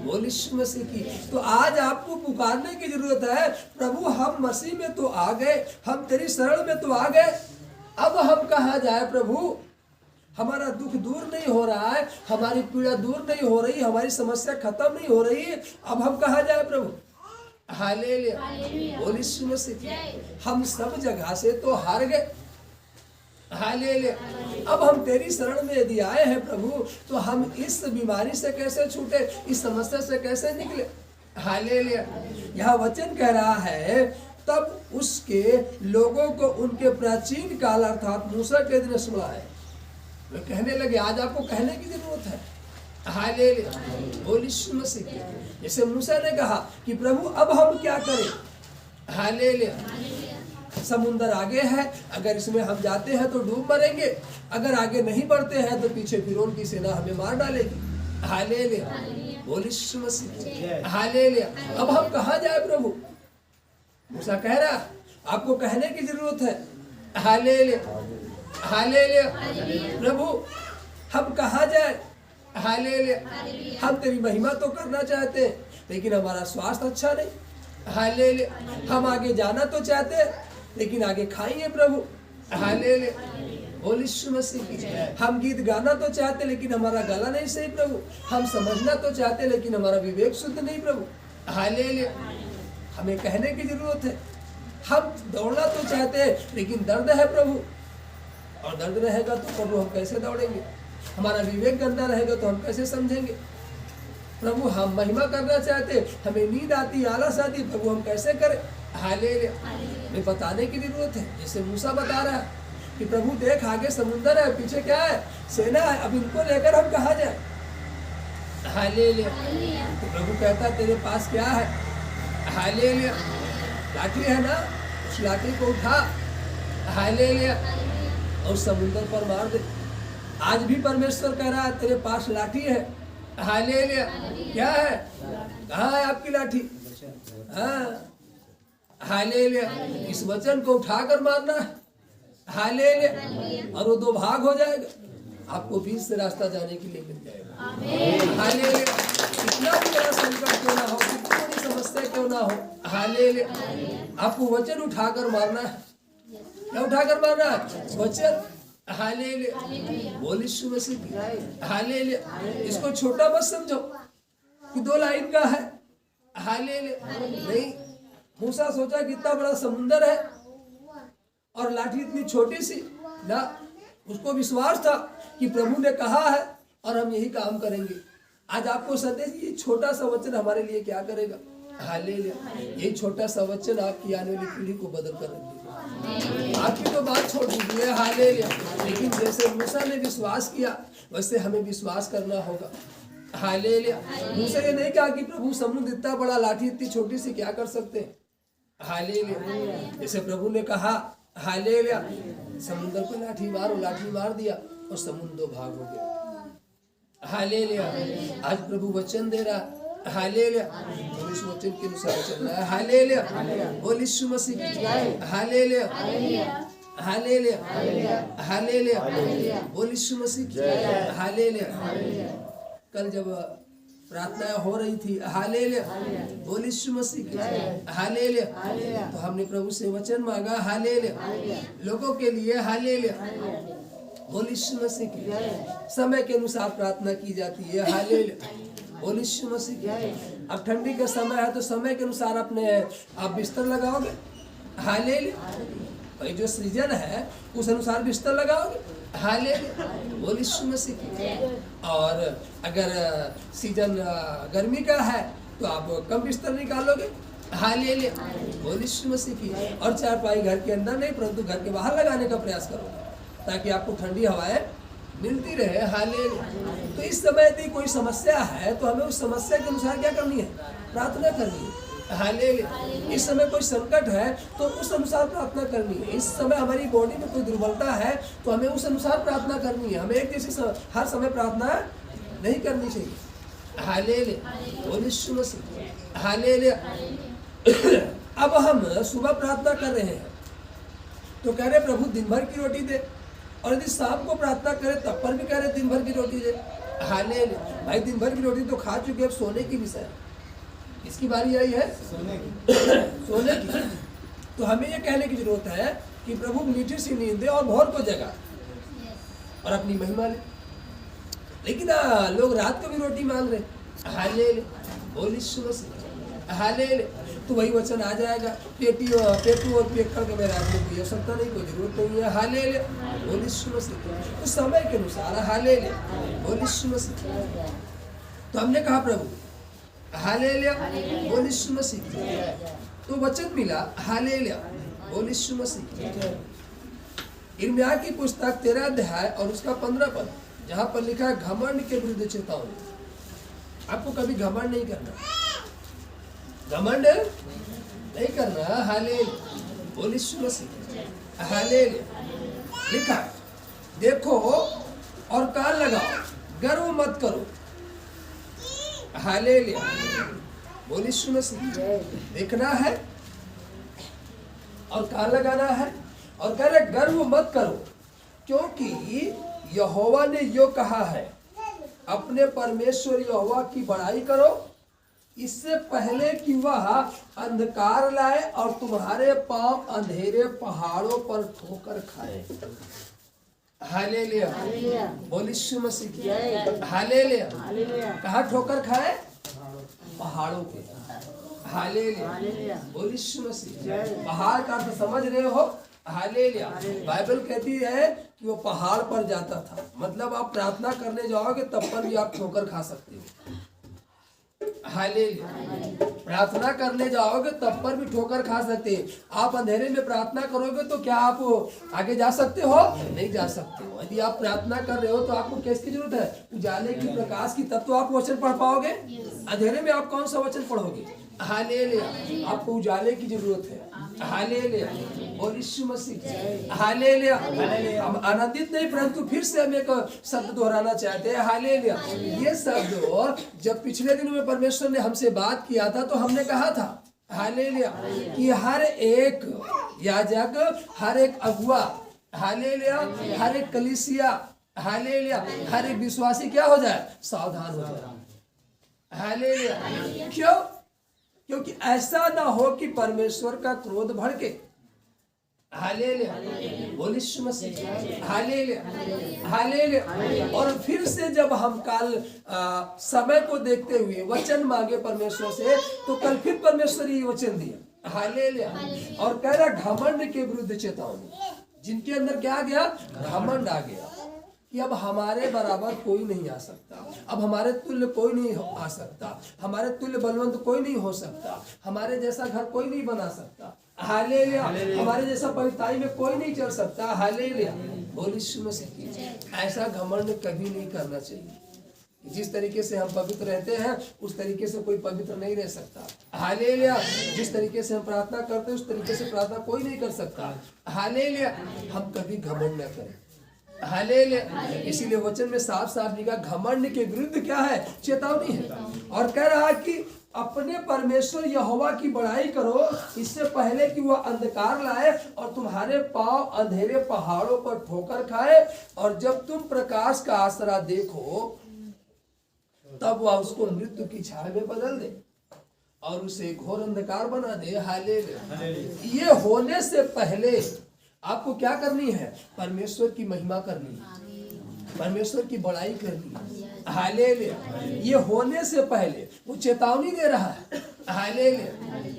बोल यीशु मसीह की। तो आज आपको पुकारने की जरूरत है, प्रभु हम मसीह में तो आ गए, हम तेरी शरण में तो आ गए, अब हम कहाँ जाए प्रभु? हमारा दुख दूर नहीं हो रहा है, हमारी पीड़ा दूर नहीं हो रही, हमारी समस्या खत्म नहीं हो रही, अब हम कहाँ जाए प्रभु? हालेलुया। बोल यीशु मसीह। हम सब जगह से तो हार गए। हालेलुया। अब हम तेरी शरण में यदि आए हैं प्रभु, तो हम इस बीमारी से कैसे छूटे, इस समस्या से कैसे निकले? हालेलुया। यह वचन कह रहा है तब उसके लोगों को उनके प्राचीन काल अर्थात मूसा के दिन स्मरण आए। वे कहने लगे, आज आपको कहने की जरूरत है। हालेलुया। बोल यीशु मसीह। जैसे मूसा ने कहा कि प्रभु अब हम क्या करें? हालेलुया। समुंदर आगे है, अगर इसमें हम जाते हैं तो डूब मरेंगे, अगर आगे नहीं बढ़ते हैं तो पीछे फिरौन की सेना हमें मार डालेगी। हालेलुया। बोल यीशु मसीह। हालेलुया। अब हम कहाँ जाए प्रभु? मूसा कह रहा आपको कहने की जरूरत है। हालेलुया। हालेलुया। प्रभु हम कहाँ जाए? हालेलुया। हम तेरी महिमा तो करना चाहते हैं, लेकिन हमारा स्वास्थ्य अच्छा नहीं। हालेलुया। हम आगे जाना तो चाहते हैं, लेकिन आगे खाएंगे प्रभु। हालेलुया। बोल यीशु मसीह की। हम गीत गाना तो चाहते, लेकिन हमारा गला नहीं सही प्रभु। हम समझना तो चाहते, लेकिन हमारा विवेक शुद्ध नहीं प्रभु। हालेलुया। हमें कहने की जरूरत है। हम दौड़ना तो चाहते हैं, लेकिन दर्द है प्रभु, और दर्द रहेगा तो प्रभु हम कैसे दौड़ेंगे? हमारा विवेक गंदा रहेगा तो हम कैसे समझेंगे? प्रभु हम महिमा करना चाहते, हमें नींद आती, आलस आती, प्रभु हम कैसे करें? हालेलुया। हमें बताने की जरूरत है। जैसे मूसा बता रहा है कि प्रभु देख आगे समुद्र है, पीछे क्या है? सेना है। अब इनको लेकर हम कहाँ जाए? हालेलुया। तो प्रभु कहता तेरे पास क्या है? हालेलुया। लाठी है ना, उस लाठी को उठा, हालेलुया, और समुद्र पर मार दे। आज भी परमेश्वर कह रहा है तेरे पास लाठी है। हालेलुया। क्या है? कहाँ है आपकी लाठी? हाँ, हालेलुया। इस वचन को उठाकर मारना है। हालेलुया। और वो दो भाग हो जाएगा, आपको बीच से रास्ता जाने के लिए मिल जाएगा। हालेलुया। कितना भी बड़ा संकट क्यों ना हो, कितनी बड़ी समस्या क्यों ना हो, हालेलुया, आपको वचन उठाकर मारना है। क्या उठाकर मारना है? वचन। हालेलुया। बोल यीशु मसीह की। हालेलुया। इसको छोटा मत समझो कि 2 लाइन का है। हालेलुया। नहीं, मूसा सोचा कि इतना बड़ा समुंदर है और लाठी इतनी छोटी सी ना। उसको विश्वास था कि प्रभु ने कहा है और हम यही काम करेंगे। आज आपको संदेश, ये छोटा सा वचन हमारे लिए क्या करेगा? हालेलुया। यही छोटा सा वचन आपकी आने वाली पीढ़ी को बदल कर रख देगा। आपकी तो बात छोड़ दी है, हालेलुया, लेकिन जैसे मूसा ने विश्वास किया वैसे हमें विश्वास करना होगा। हालेलुया। मूसा ये नहीं कहा कि प्रभु समुद्र इतना बड़ा, लाठी इतनी छोटी सी क्या कर सकते हैं? हालेलुया। जैसे प्रभु ने कहा, हालेलुया, समुद्र को लाठी मारो, लाठी मार दिया और समुद्र 2 भाग हो गया। हालेलुया। आज प्रभु वचन दे रहा, हालेलुया, और इस वचन के अनुसार चलना है। हालेलुया। बोल यीशु मसीह की जय। हालेलुया। हालेलुया। हालेलुया। बोल यीशु मसीह की जय। हालेलुया। कल जब प्रार्थना हो रही थी, हालेलुया, बोल यीशु मसीह की जय। हालेलुया, तो हमने प्रभु से वचन मांगा, हालेलुया, लोगों के लिए। हालेलुया। बोल यीशु मसीह की जय। समय के अनुसार प्रार्थना की जाती है। हालेलुया। बोल यीशु मसीह की जय। अब ठंडी का समय है तो समय के अनुसार अपने आप बिस्तर लगाओगे। हालेलुया। भाई जो सीजन है उस अनुसार बिस्तर लगाओगे। हालेलुया। बोल यीशु मसीह की जय। और अगर सीजन गर्मी का है तो आप कम बिस्तर निकालोगे। हालेलुया। बोल यीशु मसीह की। और चारपाई घर के अंदर नहीं परंतु घर के बाहर लगाने का प्रयास करो ताकि आपको ठंडी हवाएं मिलती रहे। हालेलुया। तो इस समय यदि कोई समस्या है तो हमें उस समस्या के अनुसार क्या करनी है? प्रार्थना करनी है। हालेलुया। इस समय कोई संकट है तो उस अनुसार प्रार्थना करनी है। इस समय हमारी बॉडी में कोई दुर्बलता है तो हमें उस अनुसार प्रार्थना करनी है। हमें एक जैसी हर समय प्रार्थना नहीं करनी चाहिए। हालेलुया। बोल यीशु मसीह। हालेलुया। अब हम सुबह प्रार्थना कर रहे हैं तो कह रहे प्रभु दिन भर की रोटी दे, और यदि शाम को प्रार्थना करें तब पर भी कह रहे दिन भर की रोटी दे। हालेलुया। भाई दिन भर की रोटी तो खा चुके, अब सोने की विषय है। इसकी बारी आई है सोने की। तो हमें ये कहने की जरूरत है कि प्रभु मीठी सी नींद दे और भोर को जगा और अपनी महिमा ले। लेकिन लोग रात को भी रोटी मांग रहे। हालेलुया। बोल यीशु मसीह। हालेलुया। तो वही वचन आ जाएगा, पेटू और पेट के मेरे रात में कोई आवश्यकता नहीं, कोई जरूरत नहीं है। हालेलुया। बोल यीशु मसीह। तो समय के अनुसार हालेलुया। बोल यीशु मसीह। तो हमने कहा प्रभु, हालेलुया, बोल यीशु मसीह। तो वचन मिला, हालेलुया, बोल यीशु मसीह। यिर्मयाह की पुस्तक 13 अध्याय और उसका 15 पद, जहाँ पर लिखा है घमंड के विरुद्ध चेतावनी। आपको कभी घमंड नहीं करना, घमंड नहीं करना। हालेलुया। बोल यीशु मसीह। हालेलुया। लिखा है, देखो और कान लगाओ, गर्व मत करो। हालेलुया। बोल यीशु मसीह। देखना है और कान लगाना है और कह रहे गर्व मत करो। क्योंकि यहोवा ने यो कहा है, अपने परमेश्वर यहोवा की बड़ाई करो इससे पहले कि वह अंधकार लाए और तुम्हारे पांव अंधेरे पहाड़ों पर ठोकर खाए। हालेलुया, बोल यीशु मसीह की हालेलुया। कहाँ ठोकर खाए? पहाड़ों पे। हालेलुया, बोल यीशु मसीह। पहाड़ का अर्थ समझ रहे हो? हालेलुया। बाइबल कहती है कि वो पहाड़ पर जाता था, मतलब आप प्रार्थना करने जाओगे तब पर भी आप ठोकर खा सकते हो। हालेलुया, प्रार्थना करने जाओगे तब पर भी ठोकर खा सकते हैं। आप अंधेरे में प्रार्थना करोगे तो क्या आप आगे जा सकते हो? नहीं जा सकते हो। यदि आप प्रार्थना कर रहे हो तो आपको किसकी जरूरत है? उजाले की, प्रकाश की, तब तो आप वचन पढ़ पाओगे। अंधेरे में आप कौन सा वचन पढ़ोगे? हालेलुया, आपको उजाले की जरूरत है। हालेलुया, और यीशु मसीह हालेलुया। हम आनंदित नहीं, परंतु फिर से हम एक शब्द दोहराना चाहते हैं। हालेलुया, ये शब्द जब पिछले दिनों में परमेश्वर ने हमसे बात किया था तो हमने कहा था हालेलुया कि हर एक याजक, हर एक अगुआ, हालेलुया, हर एक कलीसिया, हालेलुया, हर एक विश्वासी क्या हो जाए? सावधान हो जाए। हालेलुया, क्यों? क्योंकि ऐसा ना हो कि परमेश्वर का क्रोध भड़के। हालेलुया, बोल यीशु मसीह हालेलुया, हालेलुया। और फिर से जब हम कल समय को देखते हुए वचन मांगे परमेश्वर से, तो कल फिर परमेश्वर ये वचन दिया। हालेलुया, और कह रहा घमंड के विरुद्ध चेतावनी। जिनके अंदर क्या आ गया? घमंड आ गया कि अब हमारे बराबर कोई नहीं आ सकता, अब हमारे तुल्य कोई नहीं आ सकता, हमारे तुल्य बलवंत कोई नहीं हो सकता, हमारे जैसा घर कोई नहीं बना सकता। हालेलुया, हमारे जैसा पवित्रताई में कोई नहीं चल सकता। हालेलुया, बोल यीशु मसीह। ऐसा घमंड कभी नहीं करना चाहिए। जिस तरीके से हम पवित्र रहते हैं उस तरीके से कोई पवित्र नहीं रह सकता। हालेलुया, जिस तरीके से हम प्रार्थना करते हैं उस तरीके से प्रार्थना कोई नहीं कर सकता। हालेलुया, हम कभी घमंड न करें। हालेलुया, इसीलिए वचन में साफ साफ लिखा घमंड के विरुद्ध क्या है? चेतावनी है। और कह रहा कि अपने परमेश्वर यहोवा की बड़ाई करो इससे पहले कि वह अंधकार लाए और तुम्हारे पांव अंधेरे पहाड़ों पर ठोकर खाए, और जब तुम प्रकाश का आसरा देखो तब वह उसको मृत्यु की छाया में बदल दे और उसे घोर अंधकार बना दे। हालेलुया, ये होने से पहले आपको क्या करनी है? परमेश्वर की महिमा करनी है, परमेश्वर की बड़ाई करनी है। हालेलुया, ये होने से पहले वो चेतावनी दे रहा है। हालेलुया,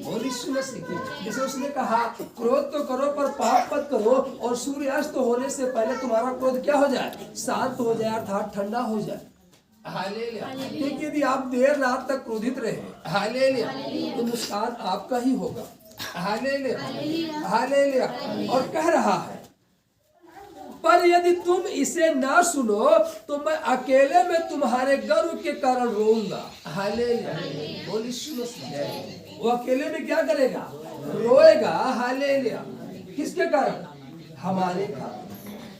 बोल यीशु मसीह। जैसे उसने कहा क्रोध तो करो पर पाप मत करो, और सूर्यास्त होने से पहले तुम्हारा क्रोध क्या हो जाए? शांत हो जाए, अर्थात ठंडा हो जाए। हालेलुया, क्योंकि यदि आप देर रात तक क्रोधित रहे, हालेलुया, तो नुकसान आपका ही होगा। Hallelujah, hallelujah. और कह रहा है पर यदि तुम इसे ना सुनो तो मैं अकेले में तुम्हारे गर्व के कारण रोऊंगा। हालेलुया, बोल यीशु मसीह। वो अकेले में क्या करेगा? रोएगा। हालेलुया, किसके कारण? हमारे कारण।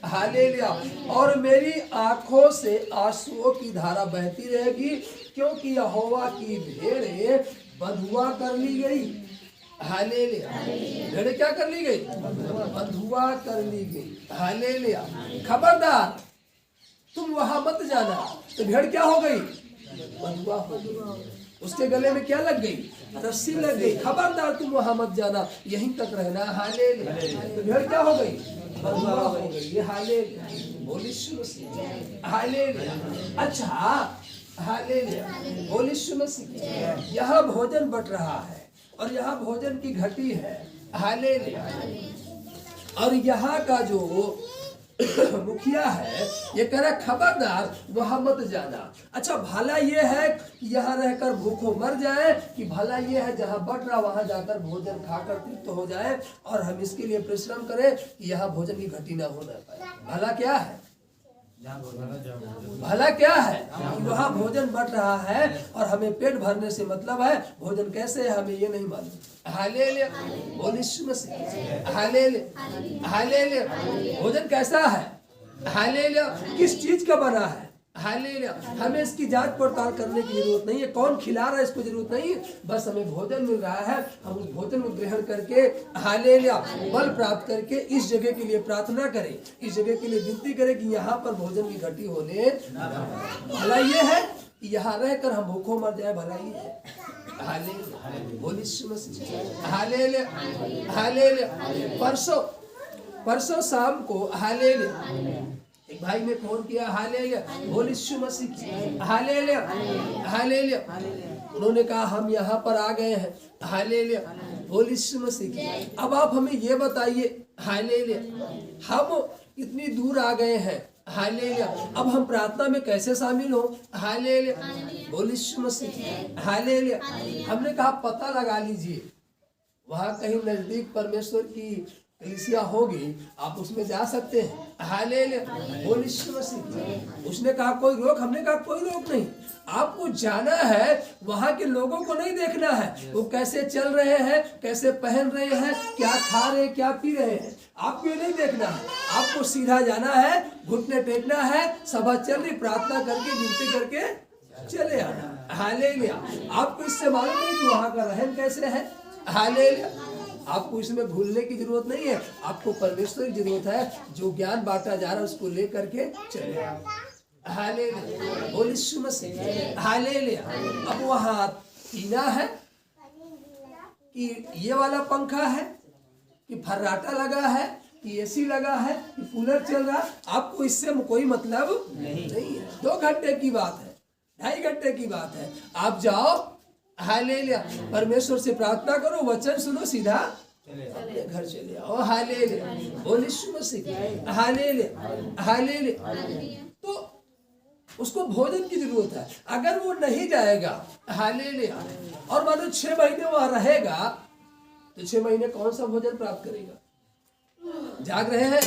हालेलुया, और मेरी आंखों से आंसुओं की धारा बहती रहेगी, क्योंकि यहोवा की भेड़ें बंधुआ कर ली गई। हालेलुया, भेड़ क्या कर ली गई? बंधुआ कर ली गई। हालेलुया, खबरदार तुम वहां मत जाना। तो भेड़ क्या हो गई? बंधुआ हो गई। उसके गले में क्या लग गई? रस्सी लग गई। खबरदार तुम वहां मत जाना, यहीं तक रहना। हालेलुया, तो भेड़ क्या हो गई? बंधुआ हो गई। हालेलुया, बोल यीशु मसीह। हालेलुया, अच्छा, हालेलुया, बोल यीशु मसीह। यह भोजन बट रहा है और यहाँ भोजन की घटी है। हालेलुया, और यहाँ का जो मुखिया है ये कह रहा खबरदार वहां मत जाना। अच्छा, भला ये है कि यहाँ रहकर भूखों मर जाए, कि भला ये है जहाँ बट रहा वहां जाकर भोजन खाकर तृप्त हो जाए, और हम इसके लिए परिश्रम करें कि यहाँ भोजन की घटी ना हो ना पाए। भला क्या है? भला क्या है कि वहाँ भोजन बट रहा है और हमें पेट भरने से मतलब है। भोजन कैसे है हमें ये नहीं मालूम। हालेलुया, बोल यीशु मसीह। हालेलुया, हालेलुया, भोजन कैसा है? हालेलुया, किस चीज का बना है? हालेलुया। हमें इसकी जांच पड़ताल करने की जरूरत नहीं है, कौन खिला रहा है इसको जरूरत नहीं है, बस हमें भोजन मिल रहा है, हम उस भोजन को ग्रहण करके हालेलुया बल प्राप्त करके इस जगह के लिए प्रार्थना करें, इस जगह के लिए विनती करें कि यहाँ पर भोजन की घटी होने। भला ये है कि यहाँ रहकर हम भूखों मर जाए, भला ये है। हालेलुया, बोल यीशु मसीह। Hallelujah, hallelujah. परसों शाम को हालेलुया एक भाई ने फोन किया, हालेलुया, बोल यीशु मसीह। Hallelujah, hallelujah. उन्होंने कहा हम यहाँ पर आ गए हैं, हालेलुया, बोल यीशु मसीह। अब आप हमें ये बताइए, हालेलुया, हम इतनी दूर आ गए हैं, हालेलुया, अब हम प्रार्थना में कैसे शामिल हो? हालेलुया, बोल यीशु मसीह। हालेलुया। हमने कहा पता लगा लीजिए, वहाँ कहीं नजदीक परमेश्वर की कलीसिया होगी, आप उसमें जा सकते हैं। हालेलुया, बोल यीशु मसीह। उसने कहा कोई रोक, हमने कहा कोई रोक नहीं, आपको जाना है, वहाँ के लोगों को नहीं देखना है, वो कैसे चल रहे हैं, कैसे पहन रहे हैं, क्या खा रहे हैं, क्या पी रहे हैं, आपको ये नहीं देखना है। आपको सीधा जाना है, घुटने टेकना है, सभा चल रही, प्रार्थना करके विनती करके चले आना। हालेलुया। आपको इससे मालूम नहीं कि वहाँ का रहन कैसे है। हालेलुया। आपको इसमें भूलने की जरूरत नहीं है, आपको परमेश्वर की जरूरत है, जो ज्ञान बांटा जा रहा है उसको लेकर के चले। हालेलुया, बोल यीशु मसीह। हालेलुया। अब वहाँ पीना है कि ये वाला पंखा है कि फर्राटा लगा है कि एसी लगा है कि कूलर चल रहा, आपको इससे कोई मतलब नहीं है। 2 घंटे की बात है, 2.5 घंटे की बात है, आप जाओ, हालेलुया, परमेश्वर से प्रार्थना करो, वचन सुनो, सीधा अपने घर चले आओ। हालेलुया, बोल यीशु मसीह। Hallelujah, hallelujah. तो उसको भोजन की जरूरत है, अगर वो नहीं जाएगा, हालेलुया, और मानो 6 महीने वहां रहेगा, तो 6 महीने कौन सा भोजन प्राप्त करेगा? जाग रहे हैं?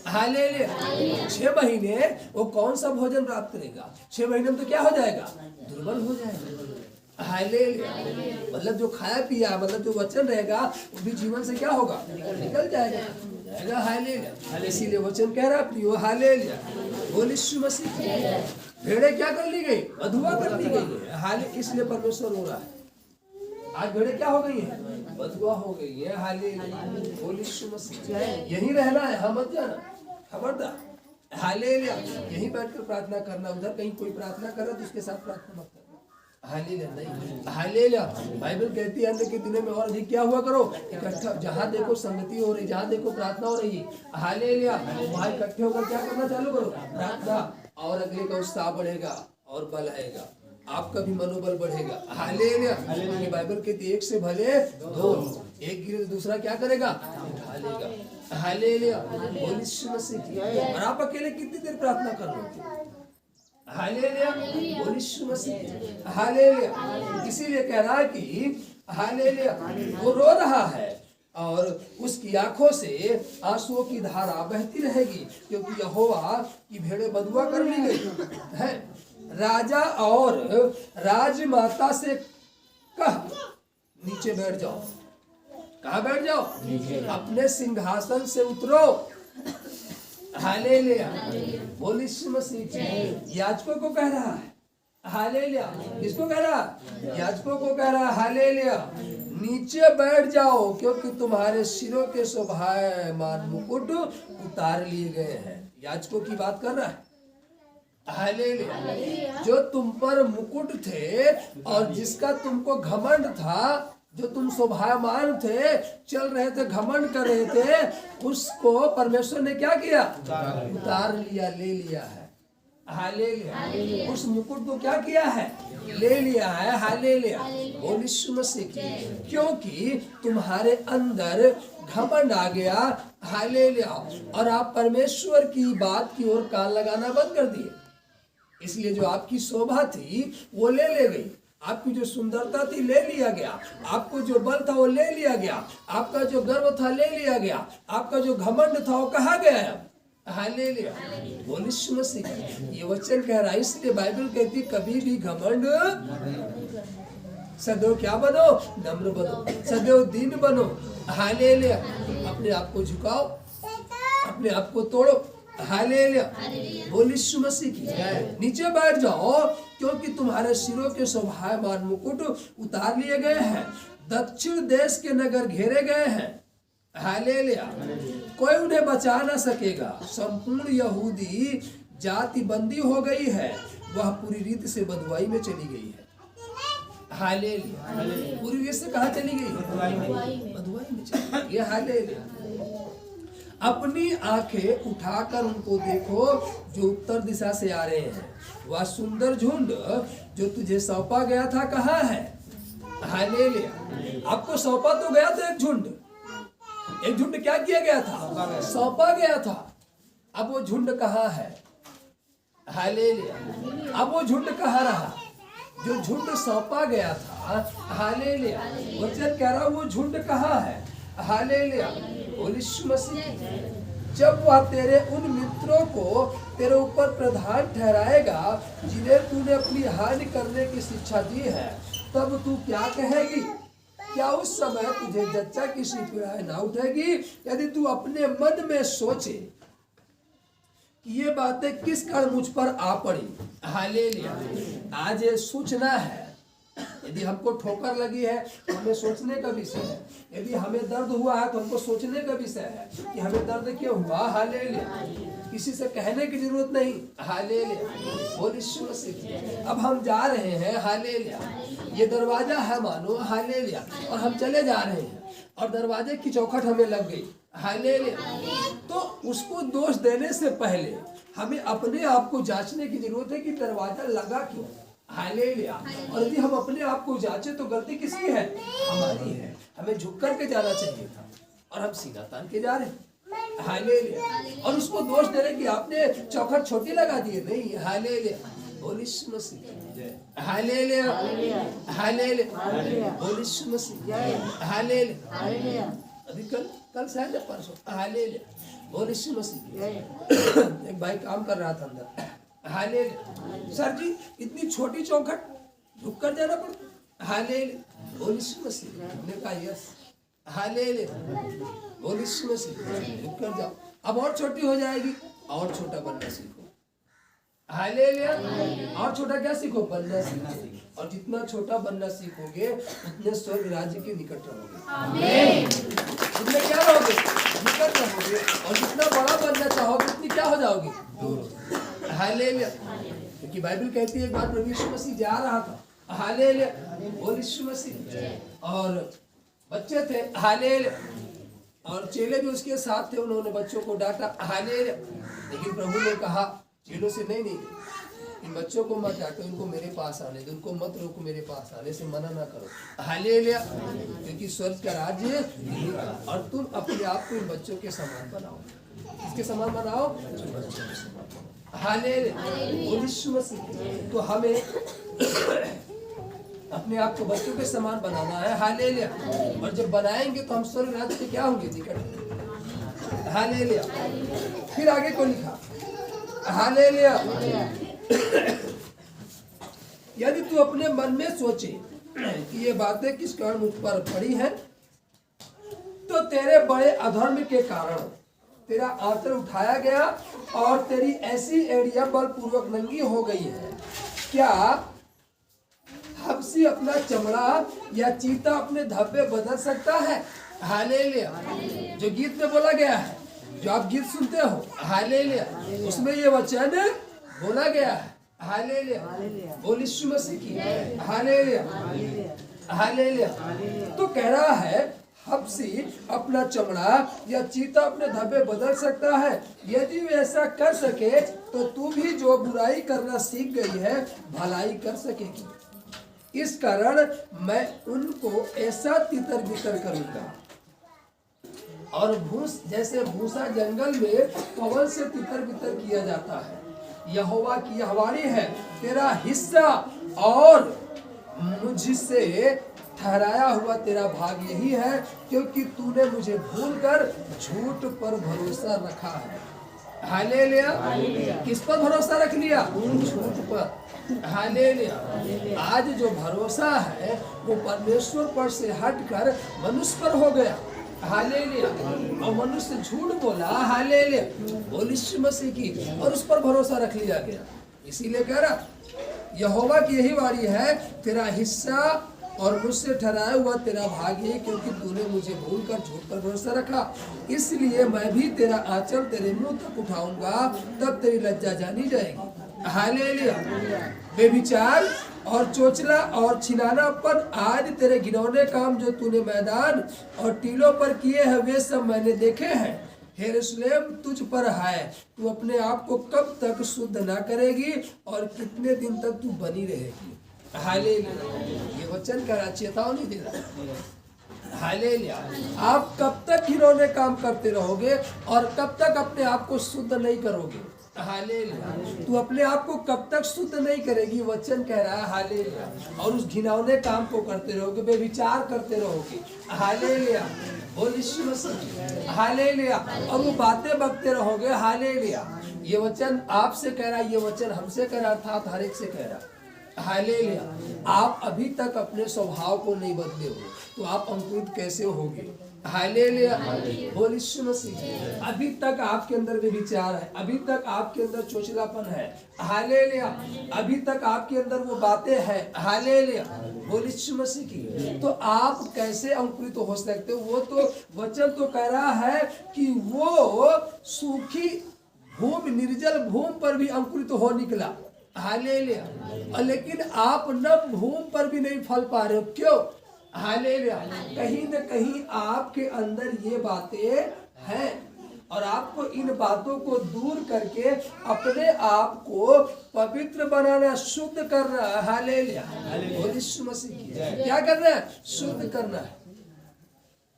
हालेलुया। 6 महीने वो कौन सा भोजन प्राप्त करेगा? 6 महीने में तो क्या हो जाएगा? दुर्बल हो जाएगा। हालेलुया। मतलब जो खाया पिया, मतलब जो वचन रहेगा वो भी जीवन से क्या होगा? निकल जाएगा। हालेलुया। इसीलिए वचन कह रहा प्रियो, हालेलुया, बोल यीशु मसीह। भेड़े क्या कर ली गई? बधुआ कर ली गई। हालेलुया। इसलिए परमेश्वर हो रहा है, आज भेड़े क्या हो गई है? बधुआ हो गई है। हालेलुया, बोल यीशु मसीह। यही रहना है, हम मत जाना, खबरदार। हालेलुया। यहीं बैठकर प्रार्थना करना, उधर कहीं कोई प्रार्थना कर रहा तो उसके साथ प्रार्थना मत करना। हालेलुया नहीं। हालेलुया। बाइबल कहती है अंत के दिनों में और अधिक क्या हुआ करो? इकट्ठा, जहाँ देखो संगति हो रही, जहाँ देखो प्रार्थना हो रही, हालेलुया, वहाँ इकट्ठे होकर क्या करना चालू करो? प्रार्थना। और अगले का उत्साह बढ़ेगा और बल आएगा, आपका भी मनोबल बढ़ेगा। हालेलुया। क्योंकि बाइबल कहती है एक से भले 2, एक गिरे तो दूसरा क्या करेगा? उठा लेगा। हालेलुया, बोल यीशु मसीह। और आप अकेले कितनी देर प्रार्थना कर रहे हो? हालेलुया, बोल यीशु मसीह। हालेलुया। इसीलिए कह रहा है कि हालेलुया, वो रो रहा है और उसकी आंखों से आंसुओं की धारा बहती रहेगी, क्योंकि यहोवा की भेड़ें बधुआ कर ली गई है। राजा और राजमाता से कह नीचे बैठ जाओ। कहाँ बैठ जाओ? अपने सिंहासन से उतरो। हालेलुया, बोल यीशु मसीह। याजकों को कह रहा है, हालेलुया। किसको कह रहा है? याजकों को कह रहा है, हालेलुया, नीचे बैठ जाओ, क्योंकि तुम्हारे सिरों के शोभायमान मुकुट उतार लिए गए हैं। याजकों की बात कर रहा है। हालेलुया। जो तुम पर मुकुट थे और जिसका तुमको घमंड था, जो तुम शोभायमान थे, चल रहे थे, घमंड कर रहे थे, उसको परमेश्वर ने क्या किया? उतार लिया, ले लिया है। हालेलुया। उस मुकुट को क्या किया है? ले लिया है। हालेलुया, बोल यीशु मसीह। क्योंकि तुम्हारे अंदर घमंड आ गया। हालेलुया। और आप परमेश्वर की बात की ओर कान लगाना बंद कर दिए, इसलिए जो आपकी शोभा थी वो ले गई, आपकी जो सुंदरता थी ले लिया गया, आपको जो बल था वो ले लिया गया, आपका जो गर्व था ले लिया गया, आपका जो घमंड था वो कहाँ गया? हालेलुया, बोल यीशु मसीह। ये वचन कह रहा है, इसलिए बाइबल कहती कभी भी घमंड, सदैव क्या बनो? नम्र बनो, सदैव दीन बनो। हालेलुया। अपने आप को झुकाओ, अपने आप को तोड़ो। हालेलुया, बोल यीशु मसीह की नीचे बैठ जाओ, क्योंकि तुम्हारे सिरों के शोभायमान मुकुट उतार लिए गए हैं, दक्षिण देश के नगर घेरे गए हैं। हालेलुया, कोई उन्हें बचा ना सकेगा। संपूर्ण यहूदी जाति बंदी हो गई है, वह पूरी रीति से बदुआई में चली गई है। हालेलुया, पूरी रीति से कहाँ चली गई? बदुआई में चली गई। हालेलुया, अपनी आंखें उठाकर उनको देखो जो उत्तर दिशा से आ रहे हैं। वह सुंदर झुंड जो तुझे सौंपा गया था कहाँ है? हालेलुया, आपको सौंपा तो गया था एक झुंड। एक झुंड क्या किया गया था? सौंपा गया था। अब वो झुंड कहाँ है? हालेलुया, अब वो झुंड कहाँ रहा जो झुंड सौंपा गया था? हालेलुया, वचन कह रहा वो झुंड कहाँ है? हालेलुया, यीशु मसीह। जब वह तेरे उन मित्रों को तेरे ऊपर प्रधान ठहराएगा जिन्हें तूने अपनी हानि करने की शिक्षा दी है, तब तू क्या कहेगी? क्या उस समय तुझे जच्चा की सी पीड़ाएं ना उठेगी? यदि तू अपने मन में सोचे कि ये बातें किस कारण मुझ पर आ पड़ी। हालेलुया, आज ये सूचना है। यदि हमको ठोकर लगी है तो हमें सोचने का विषय है। यदि हमें दर्द हुआ है तो हमको सोचने का विषय है कि हमें दर्द क्यों हुआ। हालेलुया, किसी से कहने की जरूरत नहीं। हालेलुया, बोल यीशु मसीह। अब हम जा रहे हैं। हालेलुया, ये दरवाजा है मानो। हालेलुया, और हम चले जा रहे हैं और दरवाजे की चौखट हमें लग गई। हालेलुया, तो उसको दोष देने से पहले हमें अपने आप को जांचने की जरूरत है कि दरवाजा लगा क्यों। हालेलुया, और यदि हम अपने आप को जांचे तो गलती किसकी है? हमारी है। हमें झुक कर के जाना चाहिए था और हम सीना तान के जा रहे हैं। हालेलुया, और उसको दोष दे रहे कि आपने चौखट छोटी लगा दी है। नहीं, हालेलुया, बोल यीशु मसीह। हालेलुया, हालेलुया, बोल यीशु मसीह। हालेलुया, अभी कल शायद परसों। हालेलुया, बोल यीशु मसीह। एक भाई काम कर रहा था अंदर। हालेलुया, सर जी इतनी छोटी चौखट झुक कर जाना पड़ता। हालेलुया, बोल यीशु मसीह। हमने कहा यस। हालेलुया, बोल यीशु मसीह। झुक कर जाओ, अब और छोटी हो जाएगी। और छोटा बनना सीखो। हालेलुया, और छोटा क्या सीखो? बनना सीखो। और जितना छोटा बनना सीखोगे उतने स्वर्ग राज्य के निकट रहोगे। आमीन। जितने क्या रहोगे? निकट रहोगे। और जितना बड़ा बनना चाहोगे उतनी क्या हो जाओगे? दूर। हालेलुया, क्योंकि बाइबल कहती है एक बार प्रभु यीशु मसीह जा रहा था। हालेलुया, बोल यीशु मसीह। और बच्चे थे। हालेलुया, और चेले भी उसके साथ थे। उन्होंने बच्चों को डांटा। हालेलुया, लेकिन प्रभु ने कहा चेलों से नहीं, इन बच्चों को मत डांटो, इनको मेरे पास आने दो, उनको मत रोको, मेरे पास आने से मना ना करो। हालेलुया, क्योंकि स्वर्ग का राज्य और तुम अपने आप को इन बच्चों के समान बनाओ। किसके समान बनाओ? हालेलुया, यीशु मसीह। तो हमें अपने आप को बच्चों के समान बनाना है। हालेलुया, और जब बनाएंगे तो हम स्वर्ग राज्य के क्या होंगे? निकट। हालेलुया, फिर आगे को लिखा। हालेलुया, यदि तू अपने मन में सोचे कि ये बातें किस कारण मुझ पर पड़ी हैं, तो तेरे बड़े अधर्म के कारण तेरा आंचल उठाया गया और तेरी ऐसी एड़ियां बलपूर्वक नंगी हो गई है। क्या हबशी अपना चमड़ा या चीता अपने धब्बे बदल सकता है? हालेलुया, जो गीत में बोला गया है, जो आप गीत सुनते हो। हालेलुया, उसमें ये वचन बोला गया है। हालेलुया, बोल यीशु मसीह की। Hallelujah, hallelujah. तो कह रहा है हबशी अपना चमड़ा या चीता अपने धब्बे बदल सकता है। यदि वे ऐसा कर सके तो तू भी जो बुराई करना सीख गई है भलाई कर सकेगी। इस कारण मैं उनको ऐसा तितर बितर करूंगा और जैसे भूसा जंगल में पवन से तितर बितर किया जाता है। यहोवा की यह वाणी है, तेरा हिस्सा और मुझसे ठहराया हुआ तेरा भाग यही है, क्योंकि तूने मुझे भूलकर झूठ पर भरोसा रखा है। हालेलुया, किस पर भरोसा रख लिया? झूठ पर। हालेलुया, आज जो भरोसा है वो परमेश्वर पर से हटकर मनुष्य पर हो गया। हालेलुया। और मनुष्य झूठ बोला, हालेलुया, बोल यीशु मसीह की, और उस पर भरोसा रख लिया गया। इसीलिए कह रहा यहोवा की यही वाणी है, तेरा हिस्सा और मुझसे ठहराया हुआ तेरा भाग्य, क्योंकि तूने मुझे भूलकर झूठ पर भरोसा रखा। इसलिए मैं भी तेरा आंचल तेरे मुंह तक उठाऊंगा, तब तेरी लज्जा जानी जाएगी। हालेलुया। बेविचार और चोचला और छिनानापन आज तेरे घिनौने काम जो तूने मैदान और टीलों पर किए हैं, वे सब मैंने देखे हैं। यरूशलेम तुझ पर है, तू अपने आप को कब तक शुद्ध ना करेगी और कितने दिन तक तू बनी रहेगी। हालेलुया। ये वचन का चेतावनी दे रहा है। हालेलुया। आप कब तक घिनौने काम करते रहोगे और कब तक अपने आप को शुद्ध नहीं करोगे। हालेलुया। तू अपने आप को कब तक शुद्ध नहीं करेगी, वचन कह रहा है। हालेलुया। और उस घिनौने काम को करते रहोगे, बेविचार करते रहोगे। हालेलुया। बोल यीशु मसीह। हालेलुया। और वो बातें बकते रहोगे। हालेलुया। ये वचन आपसे कह रहा है, ये वचन हमसे कह रहा, अर्थात हर एक से कह रहा। हालेलुया। आप अभी तक अपने स्वभाव को नहीं बदले हो, तो आप अंकुरित कैसे होगे। हालेलुया। बोल यीशु मसीह। अभी तक आपके अंदर भी विचार है, अभी तक आपके अंदर चोचलापन है। हालेलुया। अभी तक आपके अंदर वो बातें हैं। हालेलुया। बोल यीशु मसीह की। तो आप कैसे अंकुरित हो सकते हो। वो तो वचन तो कह रहा है कि वो सूखी भूमि, निर्जल भूमि पर भी अंकुरित हो निकला। हालेलुया। लेकिन आप नम भूमि पर भी नहीं फल पा रहे हो। क्यों। हालेलुया। कहीं न कहीं आपके अंदर ये बातें हैं और आपको इन बातों को दूर करके अपने आप को पवित्र बनाना, शुद्ध करना है। हालेलुया। यीशु मसीह की क्या करना है, शुद्ध करना है।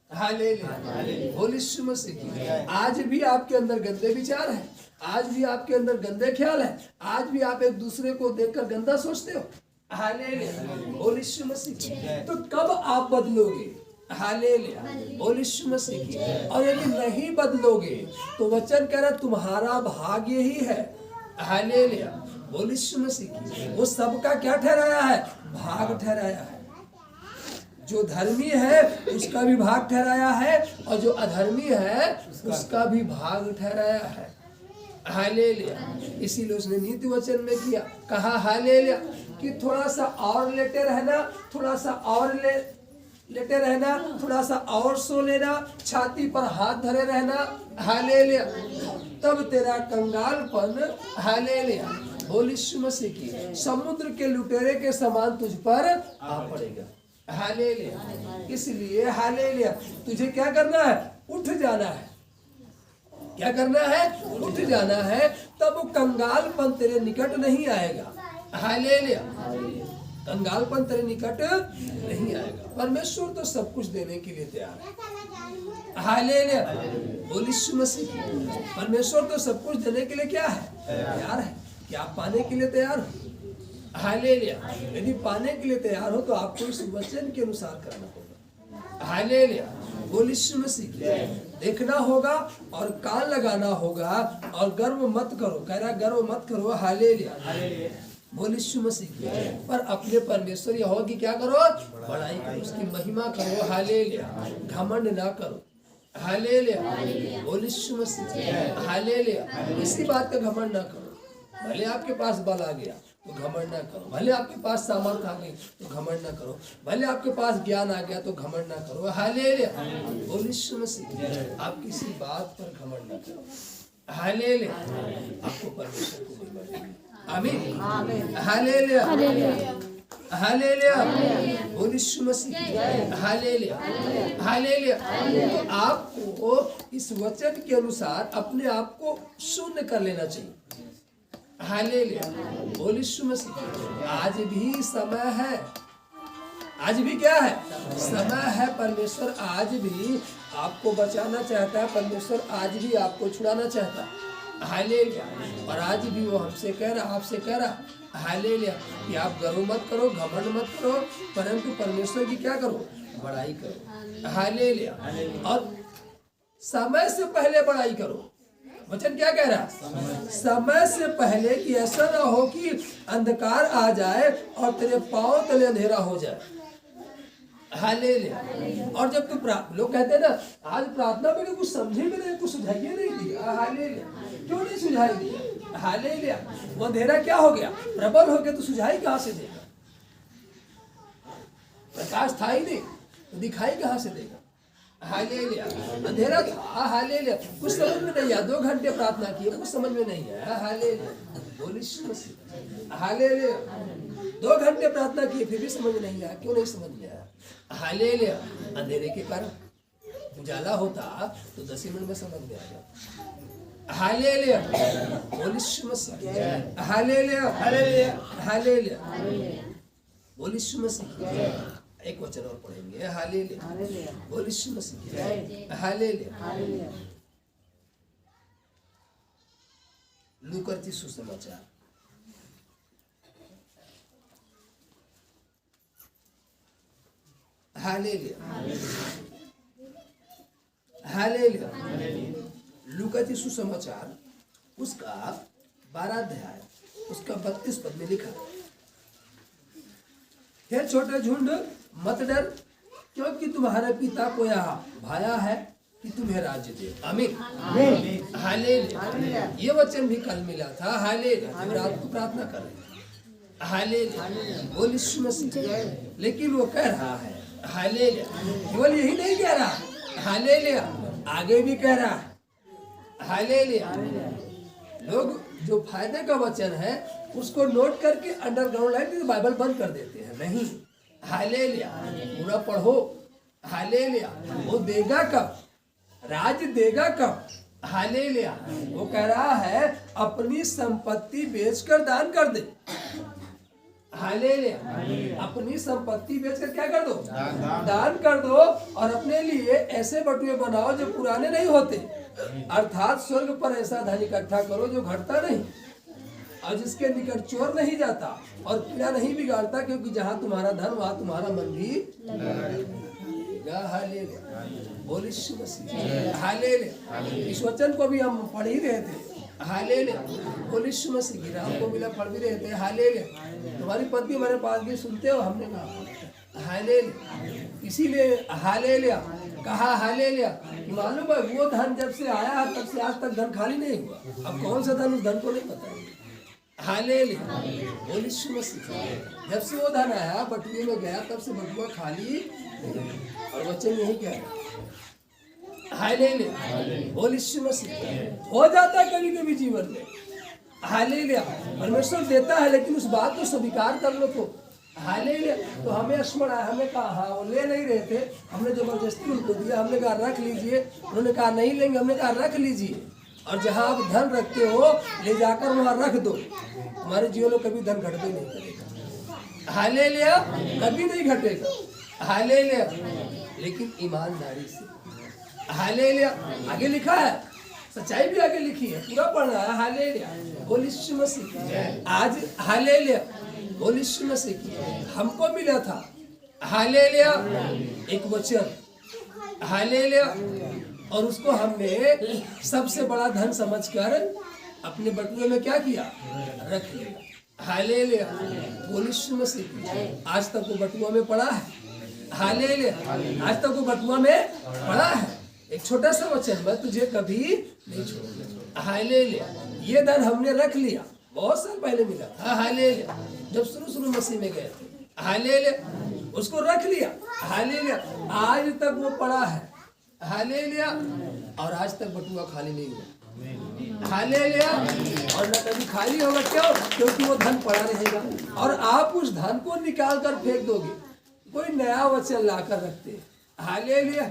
हालेलुया। यीशु मसीह की। आज भी आपके अंदर गंदे विचार है, आज भी आपके अंदर गंदे ख्याल है, आज भी आप एक दूसरे को देखकर गंदा सोचते हो। हालेलुया। यीशु मसीह की। तो कब आप बदलोगे। हालेलुया। यीशु मसीह की। और यदि नहीं बदलोगे तो वचन कह रहा तुम्हारा भाग्य ही है। हालेलुया। यीशु मसीह की। वो सबका क्या ठहराया है, भाग ठहराया है। जो धर्मी है उसका भी भाग ठहराया है और जो अधर्मी है उसका भी भाग ठहराया है। हालेलुया। इसीलिए उसने नीति वचन में किया, कहा हालेलुया कि थोड़ा सा और लेटे रहना, थोड़ा सा और लेटे रहना, थोड़ा सा और सो लेना, छाती पर हाथ धरे रहना। हालेलुया। तब तेरा कंगालपन, हालेलुया, यीशु मसीह की, समुद्र के लुटेरे के समान तुझ पर आ पड़ेगा। हालेलुया। इसलिए हालेलुया तुझे क्या करना है, उठ जाना है। क्या करना है, उठ जाना है। तब वो कंगालपन तेरे निकट नहीं आएगा। हालेलुया। कंगालपन तेरे निकट नहीं आएगा। परमेश्वर तो सब कुछ देने के लिए तैयार है। हालेलुया। यीशु मसीह। परमेश्वर तो सब कुछ देने के लिए क्या है, तैयार है। क्या आप पाने के लिए तैयार हो। हालेलुया। यदि पाने के लिए तैयार हो तो आपको इस वचन के अनुसार करना होगा। हालेलुया। यीशु मसीह। देखना होगा और कान लगाना होगा और गर्व मत करो। कह रहा गर्व मत करो। हालेलुया। यीशु मसीह। पर अपने परमेश्वर यहोवा की क्या करो, बड़ाई करो, उसकी महिमा करो। हालेलुया। घमंड ना करो। हालेलुया। यीशु मसीह। हालेलुया। इसी बात का घमंड ना करो। भले आपके पास बल आ गया तो घमंड ना करो, भले आपके पास सामर्थ आ गई तो घमंड ना करो, भले आपके पास ज्ञान आ गया तो घमंड ना करो। हालेलुया। यीशु मसीह। आप किसी बात पर घमंड ना करो। हालेलुया। आपको परमेश्वर को महिमा देगी। आमीन। हालेलुया। हालेलुया। यीशु मसीह। हालेलुया। हालेलुया। तो आपको इस वचन के अनुसार अपने आप को शून्य कर लेना चाहिए। हालेलुया। यीशु मसीह। आज भी समय है, आज भी क्या है, समय है। परमेश्वर आज भी आपको बचाना चाहता है। परमेश्वर आज भी आपको छुड़ाना चाहता है। हालेलुया। और आज भी वो हमसे कह रहा, आपसे कह रहा, हालेलुया, कि आप गर्व मत करो, घमंड मत करो, परंतु परमेश्वर की क्या करो, बड़ाई करो। हालेलुया। और समय से पहले बड़ाई करो। वचन क्या कह रहा, समय से पहले, कि ऐसा ना हो कि अंधकार आ जाए और तेरे पांव तले अंधेरा हो जाए। हालेलुया। और जब तू लोग कहते हैं ना आज प्रार्थना में कुछ समझे भी नहीं, कुछ सुझाइए नहीं दिया, हालेलुया। क्यों नहीं सुझाई दिया? हालेलुया। वो अंधेरा क्या हो गया? प्रबल हो गया, तो सुझाई कहाँ से देगा? प्रकाश था ही नहीं तो दिखाई कहाँ से देगा? हालेलुया। अंधेरा था, हालेलुया। कुछ समझ में नहीं आया, 2 घंटे प्रार्थना किए, कुछ समझ में नहीं आया, हालेलुया। बोलिए मसीह, हालेलुया। 2 घंटे प्रार्थना किए फिर भी समझ में नहीं आया। क्यों नहीं समझ में आया? हालेलुया। अंधेरे के कारण। उजाला होता तो 10 मिनट में समझ में आ जाता। हालेलुया। बोलिए मसीह, हालेलुया, हालेलुया, हालेलुया। बोलिए मसीह। एक वचन और पढ़ेंगे, हालेलुया। बोलिए मसीह, हालेलुया। लूका की सुसमाचार, हालेलुया, हालेलुया। लूका की सुसमाचार उसका 12 अध्याय उसका 32 पद में लिखा, हे छोटे झुंड मत डर, क्योंकि तुम्हारे पिता को यहाँ भाया है कि तुम्हें राज्य दे। आमीन, हालेलुया। ये वचन भी कल मिला था, हालेलुया। जब रात को प्रार्थना कर रहे थे, हालेलुया। बोलिए मसीह। लेकिन वो कह रहा है, हालेलुया। केवल यही नहीं कह रहा, हालेलुया, आगे भी कह रहा है, हालेलुया। लोग जो फायदे का वचन है उसको नोट करके अंडरग्राउंड लाइन बाइबल बंद कर देते हैं। नहीं, हालेलुया, पूरा पढ़ो, हालेलुया। वो देगा कब? राज देगा कब? हालेलुया। वो कह रहा है अपनी संपत्ति बेचकर दान कर दे। हालेलुया। अपनी संपत्ति बेचकर क्या कर दो? दान कर दो। और अपने लिए ऐसे बटुए बनाओ जो पुराने नहीं होते, अर्थात स्वर्ग पर ऐसा धन इकट्ठा करो जो घटता नहीं और जिसके निकट चोर नहीं जाता और कीड़ा नहीं बिगाड़ता, क्योंकि जहाँ तुम्हारा धन वहाँ तुम्हारा मन भी लगेगा। हालेलुया। बोलिए मसीह, हालेलुया। इस वचन को भी हम पढ़ ही रहे थे, हालेलुया। बोलिए मसीह। गिराम को मिला, पढ़ भी रहे थे, हालेलुया। तुम्हारी पत्नी हमारे पास भी सुनते हो, हमने कहा हालेलुया। इसीलिए हालेलुया कहा, हालेलुया। मालूम है वो धन जब से आया है तब से आज तक धन खाली नहीं हुआ। अब कौन सा धन, उस धन को नहीं पता है, हालेलुया। बोलिए मसीह। जब से वो धन आया बटुए में गया तब से बटुआ खाली, और वचन यही क्या है, हालेलुया। बोलिए मसीह। हो जाता है कभी कभी जीवन में, हालेलुया। परमेश्वर देता है लेकिन उस बात को स्वीकार कर लो तो, हालेलुया। तो हमें स्मरण आया, हमें कहा हाँ वो ले नहीं रहे थे, हमने जबरदस्ती उनको दिया, हमने कहा रख लीजिए, उन्होंने कहा नहीं लेंगे, हमने कहा रख लीजिए। और जहाँ आप धन रखते हो ले जाकर वहाँ रख दो, हमारे जीवन में कभी धन घटते नहीं करेगा, हालेलुया। कभी नहीं घटेगा, हालेलुया। लेकिन ईमानदारी से, हालेलुया। आगे लिखा है, सच्चाई भी आगे लिखी है, पूरा पढ़ना है, हालेलुया। बोलिए मसीह। आज हालेलुया, बोलिए मसीह। हमको मिला था, हालेलुया, एक वचन, हालेलुया। और उसको हमने सबसे बड़ा धन समझकर अपने बटुए में क्या किया, रख लिया, हालेलुया। बोलिए मसीह। आज तक वो बटुआ में पड़ा है, हालेलुया। आज तक वो बटुआ में पड़ा है। एक छोटा सा वचन, मैं तुझे कभी नहीं छोड़ूंगा, हालेलुया। ये धन हमने रख लिया, बहुत साल पहले मिला था, हालेलुया। जब शुरू मसीह में गए थे, हालेलुया। उसको रख लिया, हालेलुया। आज तक वो पड़ा है, हालेलुया। और आज तक बटुआ खाली नहीं हुआ, हालेलुया। और न कभी खाली होगा, क्यों? क्योंकि वो धन पड़ा रहेगा और आप उस धन को निकाल कर फेंक दोगे। कोई नया वचन लाकर रखते, हालेलुया।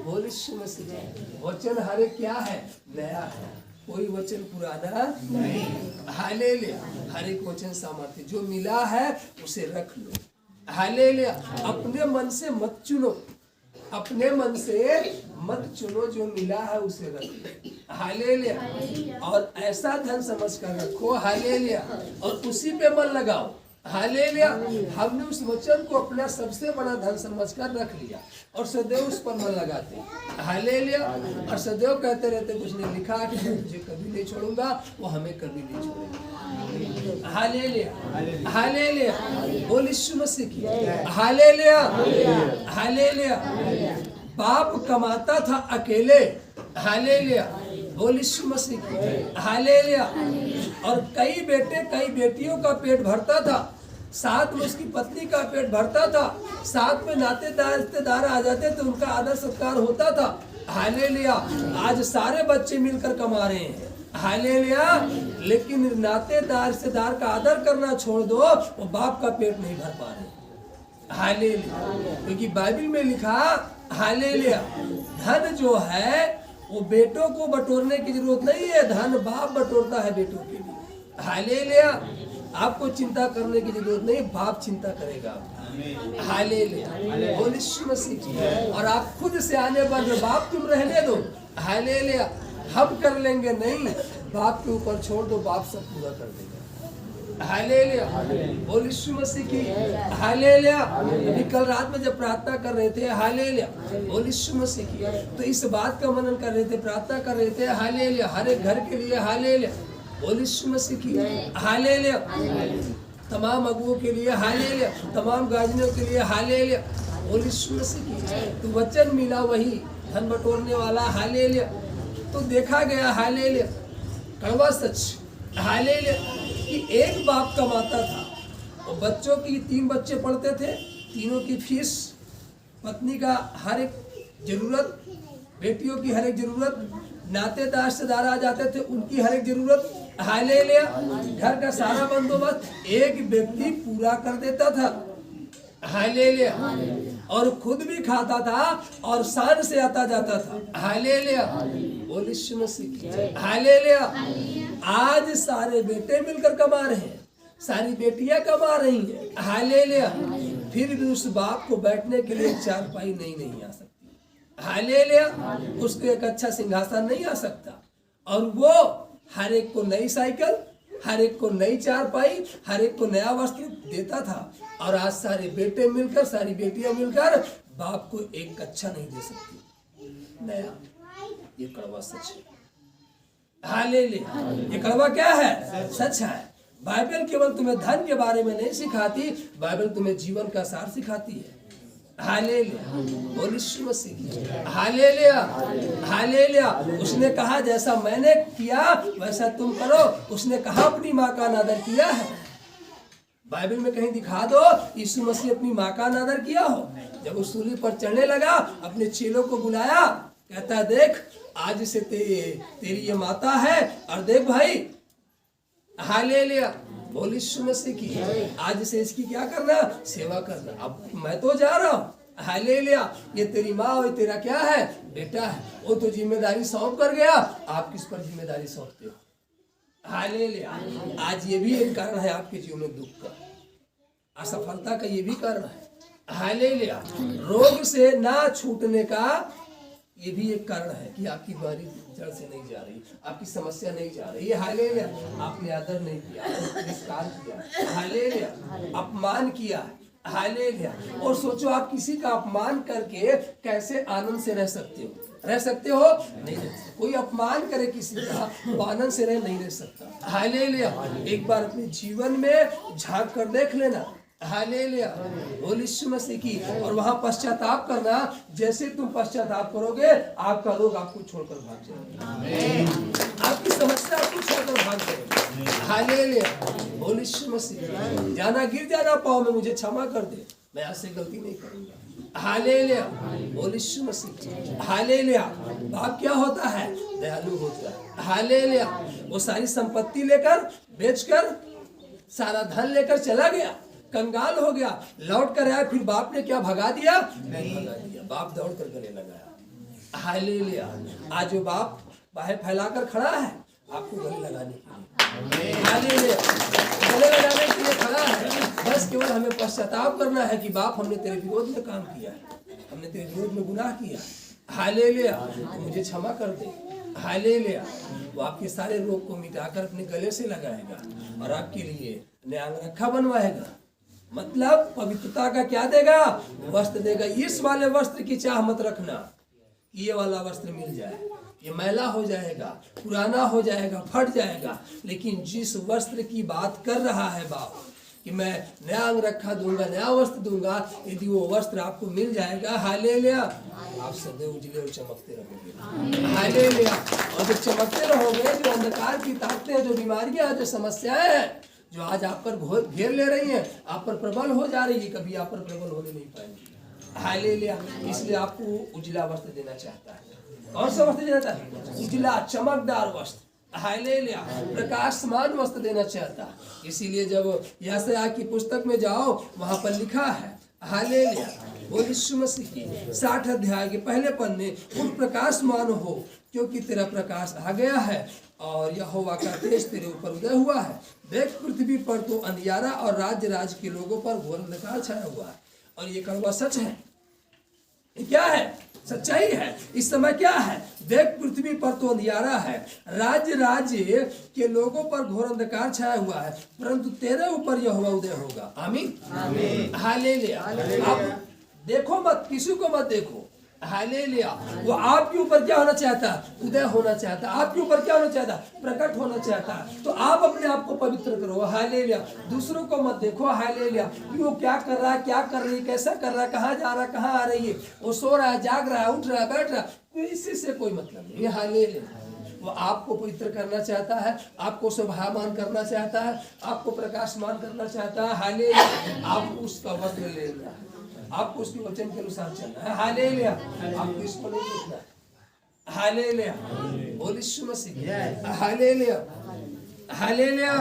बोलिए मसीह। वचन हर एक क्या है, नया है, कोई वचन पुराना नहीं, हालेलुया। हर एक वचन सामर्थ्य, जो मिला है उसे रख लो, हालेलुया। अपने मन से मत चुनो, अपने मन से मत चुनो, जो मिला है उसे रख लो, हालेलुया। और ऐसा धन समझ कर रखो, हालेलुया। और उसी पे मन लगाओ, हालेलुया। हमने उस वचन को अपना सबसे बड़ा धन समझकर रख लिया और सदैव उस पर मन लगाते, हालेलुया। और सदैव कहते रहते, कुछ ने लिखा कि मैं तुझे कभी नहीं छोड़ूंगा, वो हमें कभी नहीं छोड़ेगा, हालेलुया, हालेलुया, बोल यीशु मसीह की, हालेलुया, हालेलुया। बाप कमाता था अकेले, हालेलुया, बोल यीशु मसीह की, हालेलुया। और कई बेटे कई बेटियों का पेट भरता था, साथ में उसकी पत्नी का पेट भरता था, साथ में नातेदार रिश्तेदार आ जाते तो उनका आदर सत्कार होता था, हालेलुया। आज सारे बच्चे मिलकर कमा रहे हैं, हालेलुया, लेकिन नातेदार रिश्तेदार का आदर करना छोड़ दो, वो बाप का पेट नहीं भर पा रहे, हालेलुया। क्योंकि बाइबल में लिखा, हालेलुया, धन जो है वो बेटों को बटोरने की जरूरत नहीं है, धन बाप बटोरता है बेटों के लिए, हालेलुया। आपको चिंता करने की जरूरत नहीं, बाप चिंता करेगा, हालेलुया, बोल यीशु मसीह की। और आप खुद से आने पर बाप तुम रहने दो, हालेलुया, हम कर लेंगे नहीं, बाप के ऊपर छोड़ दो, बाप सब पूरा कर देगा, हालेलुया, बोल यीशु मसीह की, हालेलुया। अभी कल रात में जब प्रार्थना कर रहे थे, हालेलुया, बोल यीशु मसीह की, तो इस बात का मनन कर रहे थे, प्रार्थना कर रहे थे, हालेलुया, हर एक घर के लिए, हालेलुया, बोल यीशु मसीह की, हालेलुया, तमाम अगुओं के लिए, हालेलुया, तमाम गार्जियनों के लिए, हालेलुया, बोल यीशु मसीह की। तो वचन मिला वही धन बटोरने वाला, हालेलुया। तो देखा गया, हालेलुया, कड़वा सच, हालेलुया, कि एक बाप कमाता था और बच्चों की 3 बच्चे पढ़ते थे, तीनों की फीस, पत्नी का हर एक जरूरत, बेटियों की हर एक जरूरत, नातेदार रिश्तेदार आ जाते थे उनकी हर एक जरूरत, हालेलुया, घर का सारा बंदोबस्त एक व्यक्ति पूरा कर देता था, हालेलुया, और खुद भी खाता था और शान से आता जाता था, हालेलुया, बोल यीशु मसीह की, हालेलुया। आज सारे बेटे मिलकर कमा रहे हैं, सारी बेटियां कमा रही हैं, हालेलुया, फिर भी उस बाप को बैठने के लिए चारपाई नहीं आ सकती, हालेलुया, उसको एक अच्छा सिंहासन नहीं आ सकता। और वो हर एक को नई साइकिल, हर एक को नई चारपाई, हर एक को नया वस्त्र देता था। और आज सारे बेटे मिलकर, सारी बेटियां मिलकर बाप को एक अच्छा नहीं दे सकती नया। ये कड़वा सच है, हालेलुया। ये कड़वा क्या है? सच है। बाइबल केवल तुम्हें धन के बारे में नहीं सिखाती, बाइबल तुम्हें जीवन का सार सिखाती है, हालेलुया, बोल यीशु मसीह की, हालेलुया, हालेलुया। उसने कहा जैसा मैंने किया वैसा तुम करो, उसने कहा अपनी माँ का अनादर किया है। बाइबल में कहीं दिखा दो यीशु मसीह अपनी माँ का अनादर किया हो। जब वो सूली पर चढ़ने लगा, अपने चेलों को बुलाया, कहता देख आज से तेरी ये माता है, और देख भाई, हालेलुया, बोल यीशु मसीह की, आज से इसकी क्या करना? सेवा करना। अब मैं तो जा रहा हूँ, हालेलुया, ये तेरी माँ और तेरा क्या है? बेटा है। वो तो जिम्मेदारी सौंप कर गया, आप किस पर जिम्मेदारी सौंपते हो? हालेलुया। आज ये भी एक कारण है आपके जीवन में दुख का, असफलता का ये भी कारण है, हालेलुया। रोग से ना छूटने का ये भी एक कारण है कि आपकी बीमारी जड़ से नहीं जा रही, आपकी समस्या नहीं जा रही है, हालेलुया। आपने आदर नहीं किया, तिरस्कार किया, हालेलुया, अपमान किया, हालेलुया। और सोचो आप किसी का अपमान करके कैसे आनंद से रह सकते हो? रह सकते हो? नहीं रह सकते। कोई अपमान करे किसी का तो आनंद से रह नहीं रह सकता, हालेलुया। एक बार अपने जीवन में झांक कर देख लेना, हालेलुया, बोल यीशु मसीह की, और वहां पश्चाताप करना। जैसे तुम पश्चाताप करोगे, आपका रोग आपको छोड़कर भाग जाएगा, आपकी समस्या आपको छोड़कर भाग जाएगी, हालेलुया, बोल यीशु मसीह। जाना गिर जाना पाओ में, मुझे क्षमा कर दे, मैं आज से गलती नहीं करूंगा, हालेलुया, बोल यीशु मसीह, हालेलुया। बाप क्या होता है? दयालु होता है, हालेलुया। वो सारी संपत्ति लेकर, बेचकर, सारा धन लेकर चला गया, कंगाल हो गया, लौट कर आया, फिर बाप ने क्या भगा दिया? नहीं भगा दिया, बाप दौड़ कर गले लगाया, हालेलुया। आज जो बाप बाहें फैलाकर खड़ा है आपको गले लगाने के लिए, हालेलुया, गले लगाने के लिए खड़ा है। बस केवल हमें पश्चाताप करना है कि बाप हमने तेरे विरोध में काम किया है, हमने तेरे विरोध में गुनाह किया, हालेलुया, तो मुझे क्षमा कर दे, हालेलुया। वो आपके सारे रोग को मिटाकर अपने गले से लगाएगा और आपके लिए नया अंगरखा बनवाएगा। मतलब पवित्रता का क्या देगा? वस्त्र देगा। इस वाले वस्त्र की चाह मत रखना, ये वाला वस्त्र मिल जाए, ये मैला हो जाएगा, पुराना हो जाएगा, फट जाएगा। लेकिन जिस वस्त्र की बात कर रहा है बाप कि मैं नया अंग रखा दूंगा, नया वस्त्र दूंगा, यदि वो वस्त्र आपको मिल जाएगा, हालेलुया, आप सदैव उजले और चमकते रहोगे। हालेलुया। और जब चमकते रहोगे, जो अंधकार की ताकतें, जो बीमारियां, जो समस्याएं हैं, जो आज आप पर घेर ले रही हैं, आप पर प्रबल हो जा रही है, कभी आप पर प्रबल होने नहीं पाएंगी। हालेलुया। इसलिए आपको उजला वस्त्र देना चाहता है। कौन सा वस्त्र देना चाहता है? उजला चमकदार वस्त्र, हालेलुया, प्रकाशमान वस्त्र देना चाहता है। इसीलिए जब यशायाह की पुस्तक में जाओ, वहां पर लिखा है, हालेलुया, वो यीशु मसीह की 60 अध्याय के पहले पन्ने, उन प्रकाशमान हो क्योंकि तेरा प्रकाश आ गया है और यहोवा का तेज तेरे ऊपर उदय हुआ है। देख पृथ्वी पर तो अंधियारा और राज्य के लोगों पर घोर अंधकार छाया हुआ है। और ये कड़वा सच है। ये क्या है? सच्चाई है। इस समय क्या है? देख पृथ्वी पर तो अंधियारा है, राज्य के लोगों पर घोर अंधकार छाया हुआ है, परंतु तेरे ऊपर यहोवा उदय होगा। आमीन, हालेलुया। आप देखो मत, किसी को मत देखो, हालेलुया। वो आपके ऊपर क्या होना चाहता? उदय होना चाहता। आपके ऊपर क्या होना चाहता? प्रकट होना चाहता। तो आप अपने आप को पवित्र करो, हालेलुया। दूसरों को मत देखो, हालेलुया, कि वो क्या कर रहा है, क्या कर रही है, कैसा कर रहा है, कहाँ जा रहा है, कहाँ आ रही है, वो सो रहा है, जाग रहा है, उठ रहा है, बैठ रहा है, इसी से कोई मतलब नहीं, हालेलुया। वो आपको पवित्र करना चाहता है, आपको शोभामान करना चाहता है, आपको प्रकाशमान करना चाहता है, हालेलुया। आप उसका वस्त्र लेना है, आपको उसके वचन के अनुसार चलना है, हालेलुया। आपको इस पर नहीं देखना है, हालेलुया, बोल यीशु मसीह, हालेलुया, हालेलुया,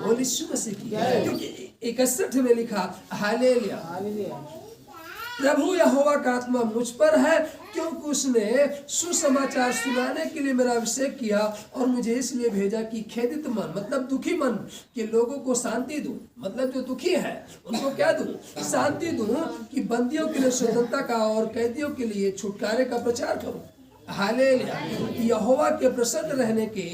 बोल यीशु मसीह की। क्योंकि 61 में लिखा, हालेलुया, प्रभु यहोवा का आत्मा मुझ पर है, क्योंकि उसने सुसमाचार सुनाने के लिए मेरा अभिषेक किया और मुझे इसलिए भेजा कि खेदित मन, मतलब दुखी मन के लोगों को शांति दूं। मतलब जो दुखी है उनको क्या दूं? शांति दूं, कि बंदियों के लिए स्वतंत्रता का और कैदियों के लिए छुटकारे का प्रचार करूं। हालेलुया। यहोवा के प्रसन्न रहने के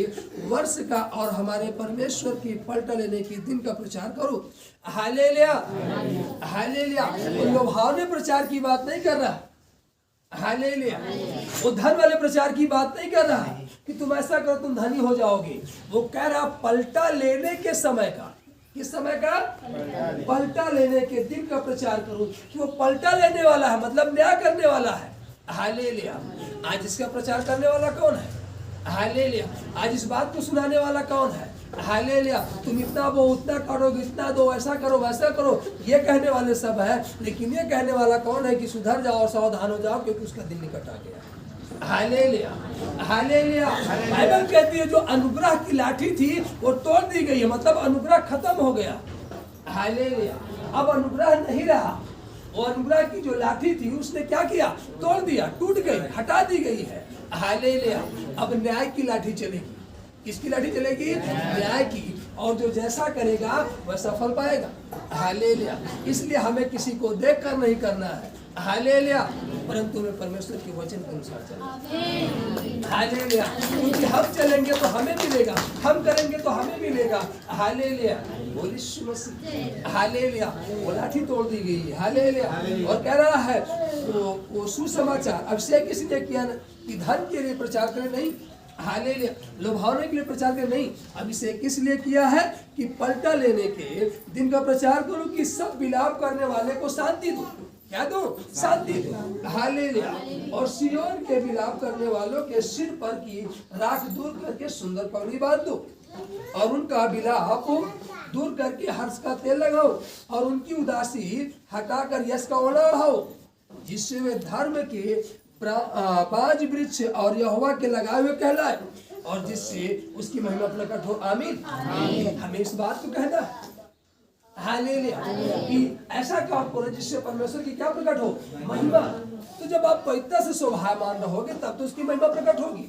वर्ष का और हमारे परमेश्वर की पलटा लेने के दिन का प्रचार करो। Hallelujah, hallelujah. वो लोभावने प्रचार की बात नहीं कर रहा, हालेलुया। वो धन वाले प्रचार की बात नहीं कर रहा कि तुम ऐसा करो तुम धनी हो जाओगे। वो कह रहा पलटा लेने के समय का, किस समय का? पलटा लेने के दिन का प्रचार करो, कि वो पलटा लेने वाला है, मतलब न्याय करने वाला है। हालेलुया। आज इसका प्रचार करने वाला कौन है? हालेलुया। आज इस बात को सुनाने वाला कौन है? हालेलुया। तुम इतना वो उतना करोगे, इतना दो, ऐसा करो, वैसा करो, ये कहने वाले सब है। लेकिन ये कहने वाला कौन है? कि सुधर जाओ और सावधान हो जाओ, क्योंकि उसका दिन निकट आ गया। Hallelujah, hallelujah. बाइबल कहती है जो अनुग्रह की लाठी थी वो तोड़ दी गई है, मतलब अनुग्रह खत्म हो गया। हालेलुया। अब अनुग्रह नहीं रहा। वो अनुग्रह की जो लाठी थी उसने क्या किया? तोड़ दिया, टूट गई, हटा दी गई है। हालेलुया। अब न्याय की लाठी चलेगी। किसकी लाठी चलेगी? न्याय की। और जो जैसा करेगा वह सफल पाएगा। हालेलुया। इसलिए हमें किसी को देखकर नहीं करना है, हालेलुया, परंतु हमें परमेश्वर के वचन के अनुसार चलना। हालेलुया। क्योंकि हम चलेंगे तो हमें मिलेगा, हम करेंगे तो हमें मिलेगा। हालेलुया, बोल यीशु मसीह। हालेलुया। वो लाठी तोड़ दी गई, हालेलुया। और कह रहा है वो सुसमाचार अभिषेक इसलिए किया ना कि धन के लिए प्रचार करें, नहीं, हालेलुया, लोभावने के लिए प्रचार करें, नहीं, अभिषेक इसलिए किया है कि पलटा लेने के दिन का प्रचार करो, कि सब विलाप करने वाले को शांति दो। क्या दो? शांति दो। हालेलुया। और सिय्योन के विलाप करने वालों के सिर पर की राख दूर करके सुंदर पगड़ी बांध दो, और उनका विलाप दूर करके हर्ष का तेल लगाओ, और उनकी उदासी हटाकर यश का ओढ़ा ओढ़ाओ, जिससे वे धर्म के पांच वृक्ष और यहोवा के लगाए हुए कहलाए, और जिससे उसकी महिमा प्रकट हो। आमीन। हमें इस बात को कहना है, हालेलुया, कि ऐसा काम करो जिससे परमेश्वर की क्या प्रकट हो? महिमा। तो जब आप पवित्रता से शोभामान रहोगे तब तो उसकी महिमा प्रकट होगी।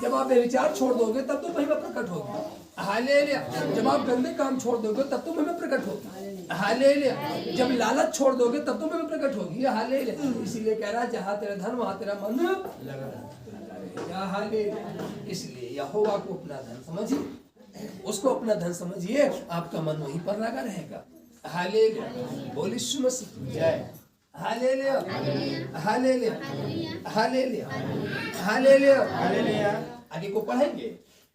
जब आप विचार छोड़ दोगे तब तो महिमा प्रकट होगी। हालेलुया। जब आप गंदे काम छोड़ दोगे तब तो महिमा प्रकट होगी। हालेलुया। जब लालच छोड़ दोगे तब तो महिमा प्रकट होगी। हालेलुया। इसीलिए कह रहा है जहाँ तेरा धन वहाँ तेरा मन लगा रहेगा। हालेलुया। इसलिए यहोवा को अपना धन समझिए, उसको अपना धन समझिए, आपका मन वहीं पर लगा रहेगा। हालेलुया, बोल यीशु मसीह जय। Hallelujah, hallelujah, hallelujah, hallelujah. आगे को पढ़ेंगे।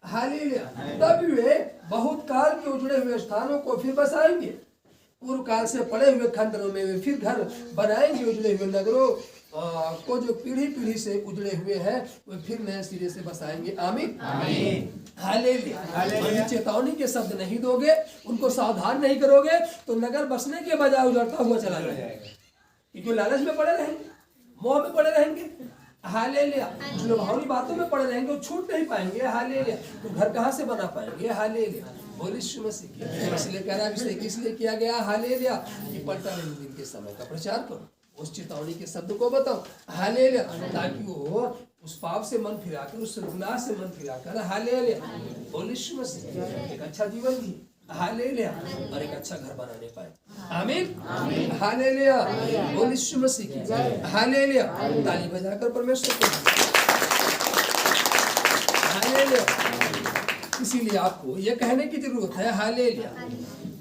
हालेलुया। तब वे बहुत काल के उजड़े हुए स्थानों को फिर बसाएंगे। पूर्व काल से पड़े हुए खंडरों में वे फिर घर बनाएंगे। उजड़े हुए नगरों को जो पीढ़ी पीढ़ी से उजड़े हुए हैं वे फिर नए सिरे से बसाएंगे। आमीन, हालेलुया। चेतावनी के शब्द नहीं दोगे, उनको सावधान नहीं करोगे तो नगर बसने के बजाय उजड़ता हुआ चला जाएगा। क्योंकि लालच में पड़े रहेंगे, मोह में पड़े रहेंगे। हालेलुया। लुभावनी बातों में पड़े रहेंगे, वो छूट नहीं पाएंगे। हालेलुया। तो घर कहाँ से बना पाएंगे? हालेलुया। बोल यीशु मसीह। इसलिए कह रहा है, इसलिए किया गया हालेलुया कि पलटा नहीं दिन के समय का प्रचार करो, उस चेतावनी के शब्द को बताओ। हालेलुया। ताकि वो उस पाप से मन फिराकर, उस गुनाह से मन फिराकर हालेलुया बोल यीशु मसीह एक अच्छा जीवन जी हालेलुया और एक अच्छा घर बनाने पाए। आमीन, हालेलुया। बोल यीशु मसीह की जय। हालेलुया। ताली बजाकर परमेश्वर को हालेलुया। इसीलिए आपको यह कहने की जरूरत है हालेलुया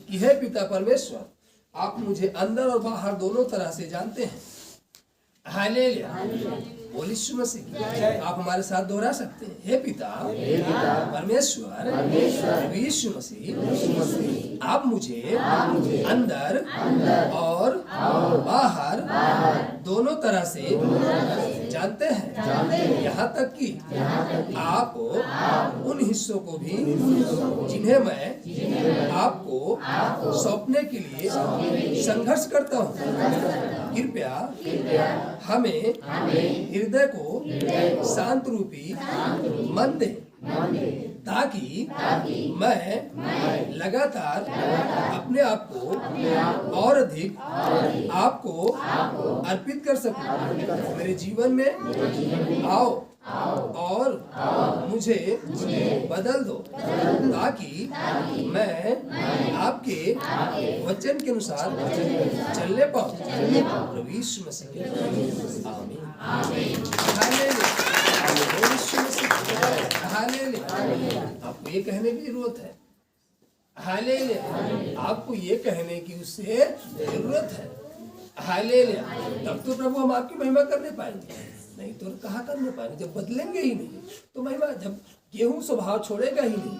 कि हे पिता परमेश्वर, आप मुझे अंदर और बाहर दोनों तरह से जानते हैं। हालेलुया। बोल यीशु मसीह की जय। आप हमारे साथ दोहरा सकते हैं। हे पिता परमेश्वर यीशु मसीह, आप मुझे अंदर और बाहर दोनों तरह से जानते हैं। यहाँ तक कि आप उन हिस्सों को भी जिन्हें मैं आपको सौंपने के लिए संघर्ष करता हूँ। कृपया हमें हृदय को शांत रूपी मन दे, ताकि मैं लगातार अपने आप को और अधिक आपको अर्पित कर सकूं। मेरे जीवन में आओ और मुझे बदल दो, ताकि मैं आपके वचन के अनुसार चलने पाऊं। प्रभु यीशु मसीह के आमीन। हालेलुया। आपको ये कहने की जरूरत है। हालेलुया। आपको ये कहने की उससे जरूरत है। हालेलुया। तब तो प्रभु हम आपकी महिमा करने पाएंगे, नहीं तो कहाँ करने पाएंगे? जब बदलेंगे ही नहीं तो महिमा। जब गेहूं स्वभाव छोड़ेगा ही नहीं,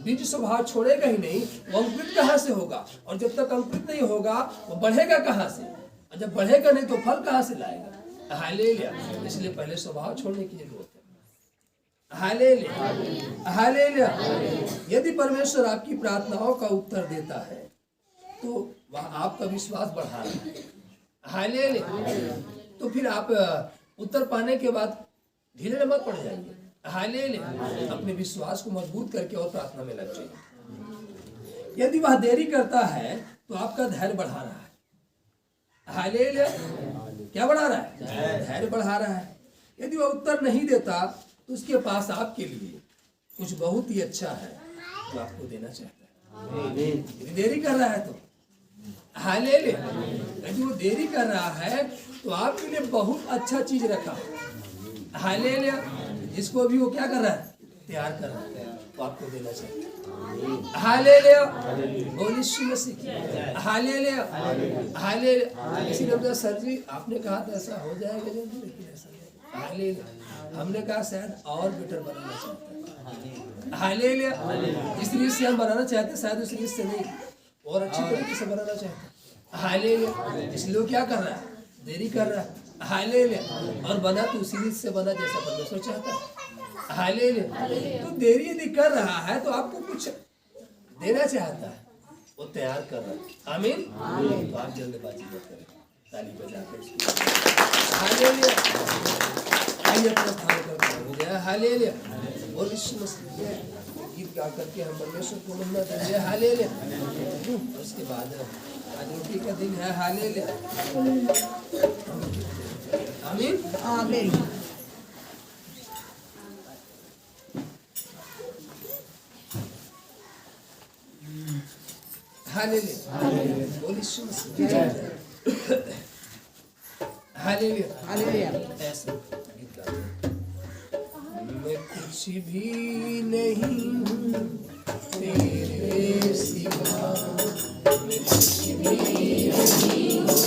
बीज स्वभाव छोड़ेगा ही नहीं, वो अंकुरित कहाँ से होगा? और जब तक अंकुरित नहीं होगा वो बढ़ेगा कहाँ से? और जब बढ़ेगा नहीं तो फल कहाँ से लाएगा? हालेलुया। इसलिए पहले स्वभाव छोड़ने की जरूरत है। Hallelujah, hallelujah. यदि परमेश्वर आपकी प्रार्थनाओं का उत्तर देता है तो वह आपका विश्वास बढ़ा रहा है। हालेलुया। तो फिर आप उत्तर पाने के बाद ढीले मत पड़ जाइए। हालेलुया। अपने विश्वास को मजबूत करके और प्रार्थना में लग जाइए। यदि वह देरी करता है तो आपका धैर्य बढ़ा रहा है। हालेलुया। क्या बढ़ा रहा है? धैर्य बढ़ा रहा है। यदि वह उत्तर नहीं देता तो उसके पास आपके लिए कुछ बहुत ही अच्छा है जो आपको देना चाहता है। यदि देरी कर रहा है तो हालेलुया। यदि वो देरी कर रहा है तो आपके लिए बहुत अच्छा चीज रखा। हालेलुया। जिसको भी वो क्या कर रहा है? तैयार कर रहा है, वो आपको देना चाहिए। हालेलुया। बोल यीशु मसीह। Hallelujah, hallelujah. इसीलिए सर जी आपने कहा था ऐसा हो जाएगा जल्दी, लेकिन ऐसा नहीं। हालेलुया। हमने कहा शायद और बेटर बनाना चाहते हैं। हालेलुया। जिस रीत से हम बनाना चाहते हैं शायद उस रीत से नहीं, और अच्छी तरीके से बनाना चाहते हैं। हालेलुया। इसलिए क्या कर रहा है? देरी कर रहा है। हालेलुया। और बना तो उसी रीत से बना जैसा परमेश्वर चाहता है। हालेलुया। तो देरी यदि कर रहा है तो आपको कुछ देना चाहता है, वो तैयार कर रहा है। आमीन। तो आप जल्दबाजी मत करें, ताली बजाकर। हालेलुया। आइए अपना स्थान करते हैं। हालेलुया। और यीशु मसीह गीत गा करके हम परमेश्वर को महिमा देंगे। हालेलुया। उसके बाद आज रोटी का दिन है। हालेलुया। आमीन, आमीन। हालेलुया। बोल यीशु मसीह। Hallelujah, hallelujah. ऐसे गीत गाते हैं। मैं कुछ भी नहीं हूँ तेरे सिवा, मैं कुछ भी नहीं हूँ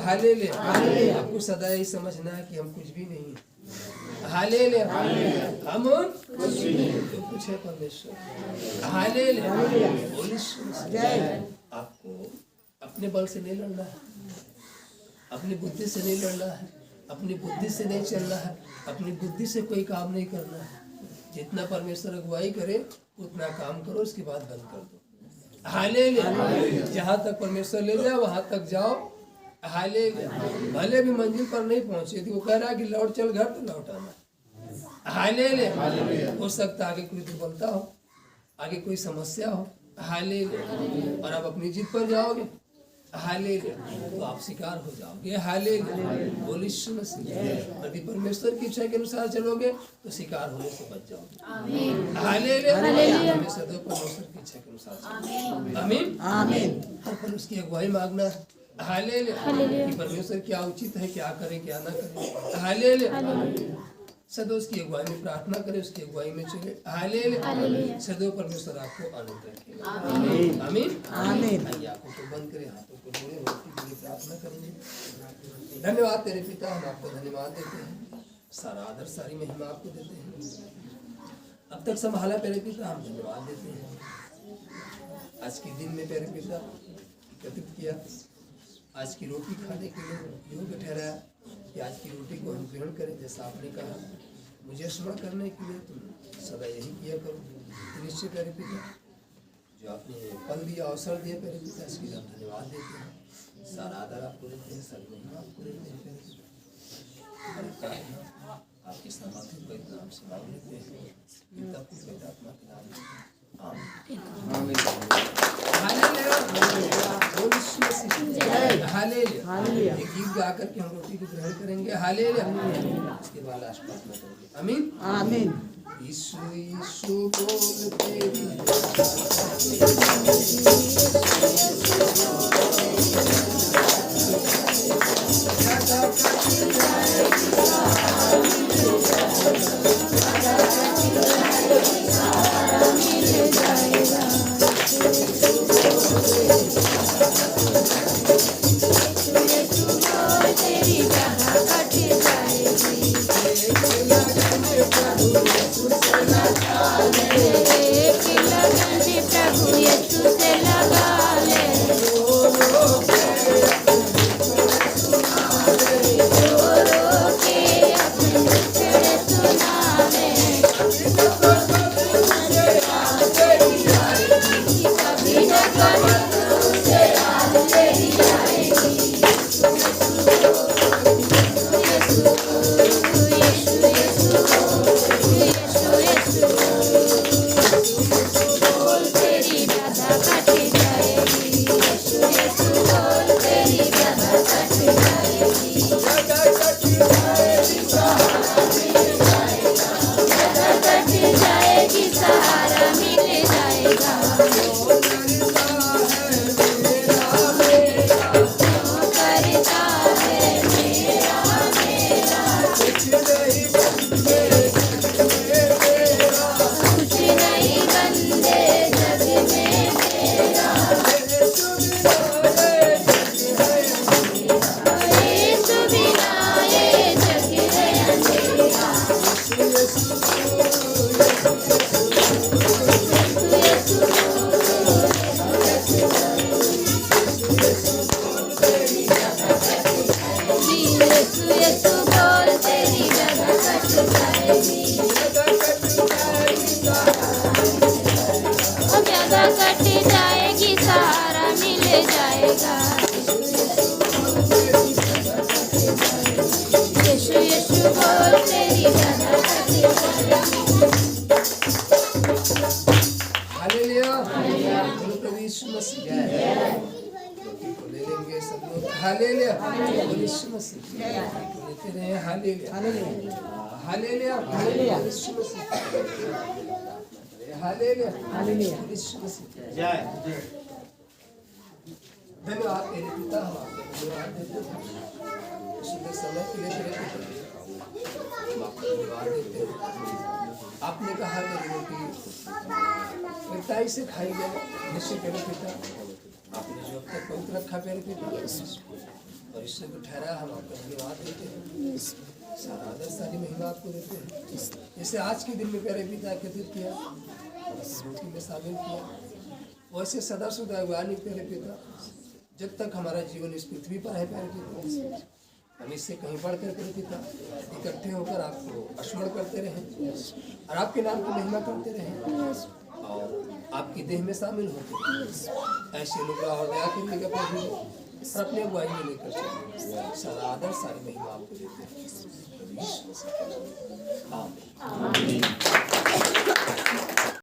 हालेलुया। आपको सदा ही समझना है कि हम कुछ भी नहीं है। हालेलुया। हम जो कुछ है परमेश्वर। हालेलुया। आपको अपने बल से नहीं लड़ना है, अपनी बुद्धि से नहीं लड़ना है, अपनी बुद्धि से नहीं चलना है, अपनी बुद्धि से कोई काम नहीं करना है। जितना परमेश्वर अगुवाई करे उतना काम करो, उसके बाद बंद कर दो। हालेलुया। जहाँ तक परमेश्वर ले जाए वहां तक जाओ। हालेलुया। भले भी मंजिल पर नहीं पहुंचे थी, वो कह रहा है कि लौट चल घर, तो लौट आना। हालेलुया। हो सकता है आगे कोई दुर्बलता हो, आगे कोई समस्या हो। हालेलुया। और आप अपनी जिद पर जाओगे, हालेलुया, तो आप शिकार हो जाओगे। हालेलुया। बोलिए यीशु मसीह। यदि परमेश्वर की इच्छा के अनुसार चलोगे तो शिकार होने से बच जाओगे। हालेलुया। परमेश्वर की इच्छा के अनुसार चलो। आमीन। आमीन। पर उसकी अगुवाई मांगना है। हालेलुया। कि परमेश्वर क्या उचित है, क्या करे क्या ना करे। हालेलुया। सदैव उसकी अगुवाई में प्रार्थना करें, उसकी अगुवाई में चले। हालेलुया। सदैव परमेश्वर आपको आनंद रखेगा। आमीन। आमीन। आमीन। आइए आंखों को बंद करें, हाथों को जोड़े, रोटी के लिए प्रार्थना करेंगे। धन्यवाद तेरे पिता, हम आपको धन्यवाद देते हैं, सारा आदर सारी महिमा आपको देते हैं। अब तक संभाला तेरे पिता, हम धन्यवाद देते हैं। आज के दिन में तेरे पिता एकत्रित किया, आज की रोटी खाने के लिए योग्य ठहराया कि आज की रोटी को हम ग्रहण करें। जैसा आपने कहा, मुझे स्मरण करने के लिए तुम सदा यही किया करो। निश्चय तेरे पिता, जो आपने पल दिया, अवसर दिया तेरे पिता, इसके लिए हम धन्यवाद देते हैं। सारा आदर आपको देते हैं, सारी महिमा आपको देते हैं तेरे पिता। आपके समाधि को इतना हम से मांग लेते हैं, पिता पुत्र आत्मा के नाम में। हालेलुया। एक गीत गा करके हम रोटी को ग्रहण करेंगे। हालेलुया। इसके बाद लास्ट प्रार्थना करेंगे। आमीन। आमीन। यीशु यीशु बोलते धन्यवाद तेरे पिता, हम आपको धन्यवाद देते हैं। समय के लिए तेरे पिता हम आपको धन्यवाद आशीर्वाद देते हैं। आपने कहा मेरी रोटी मिठाई से खाई गए निश्चय प्यारे पिता, आपने जो अब तक पवित्र रखा प्यारे पिता, और इससे को ठहरा हम आपका धन्यवाद देते हैं। सारा आदर सारी महिमा आपको देते हैं। जैसे आज के दिन में प्यारे पिता एकत्रित किया, रोटी में शामिल किया, वैसे सदा सदा अगुवानी प्यारे पिता, जब तक हमारा जीवन इस पृथ्वी पर है प्यारे पिता, हम इससे कहीं बढ़कर प्यारे पिता इकट्ठे होकर आपको स्मरण करते रहें और आपके नाम की महिमा करते रहें और आपकी देह में शामिल होते ऐसे अनुग्रह और दया करिएगा प्रभु, और अपने अगुवाई में लेकर चलें। सारा आदर सारी महिमा आपको देते हैं। आमीन।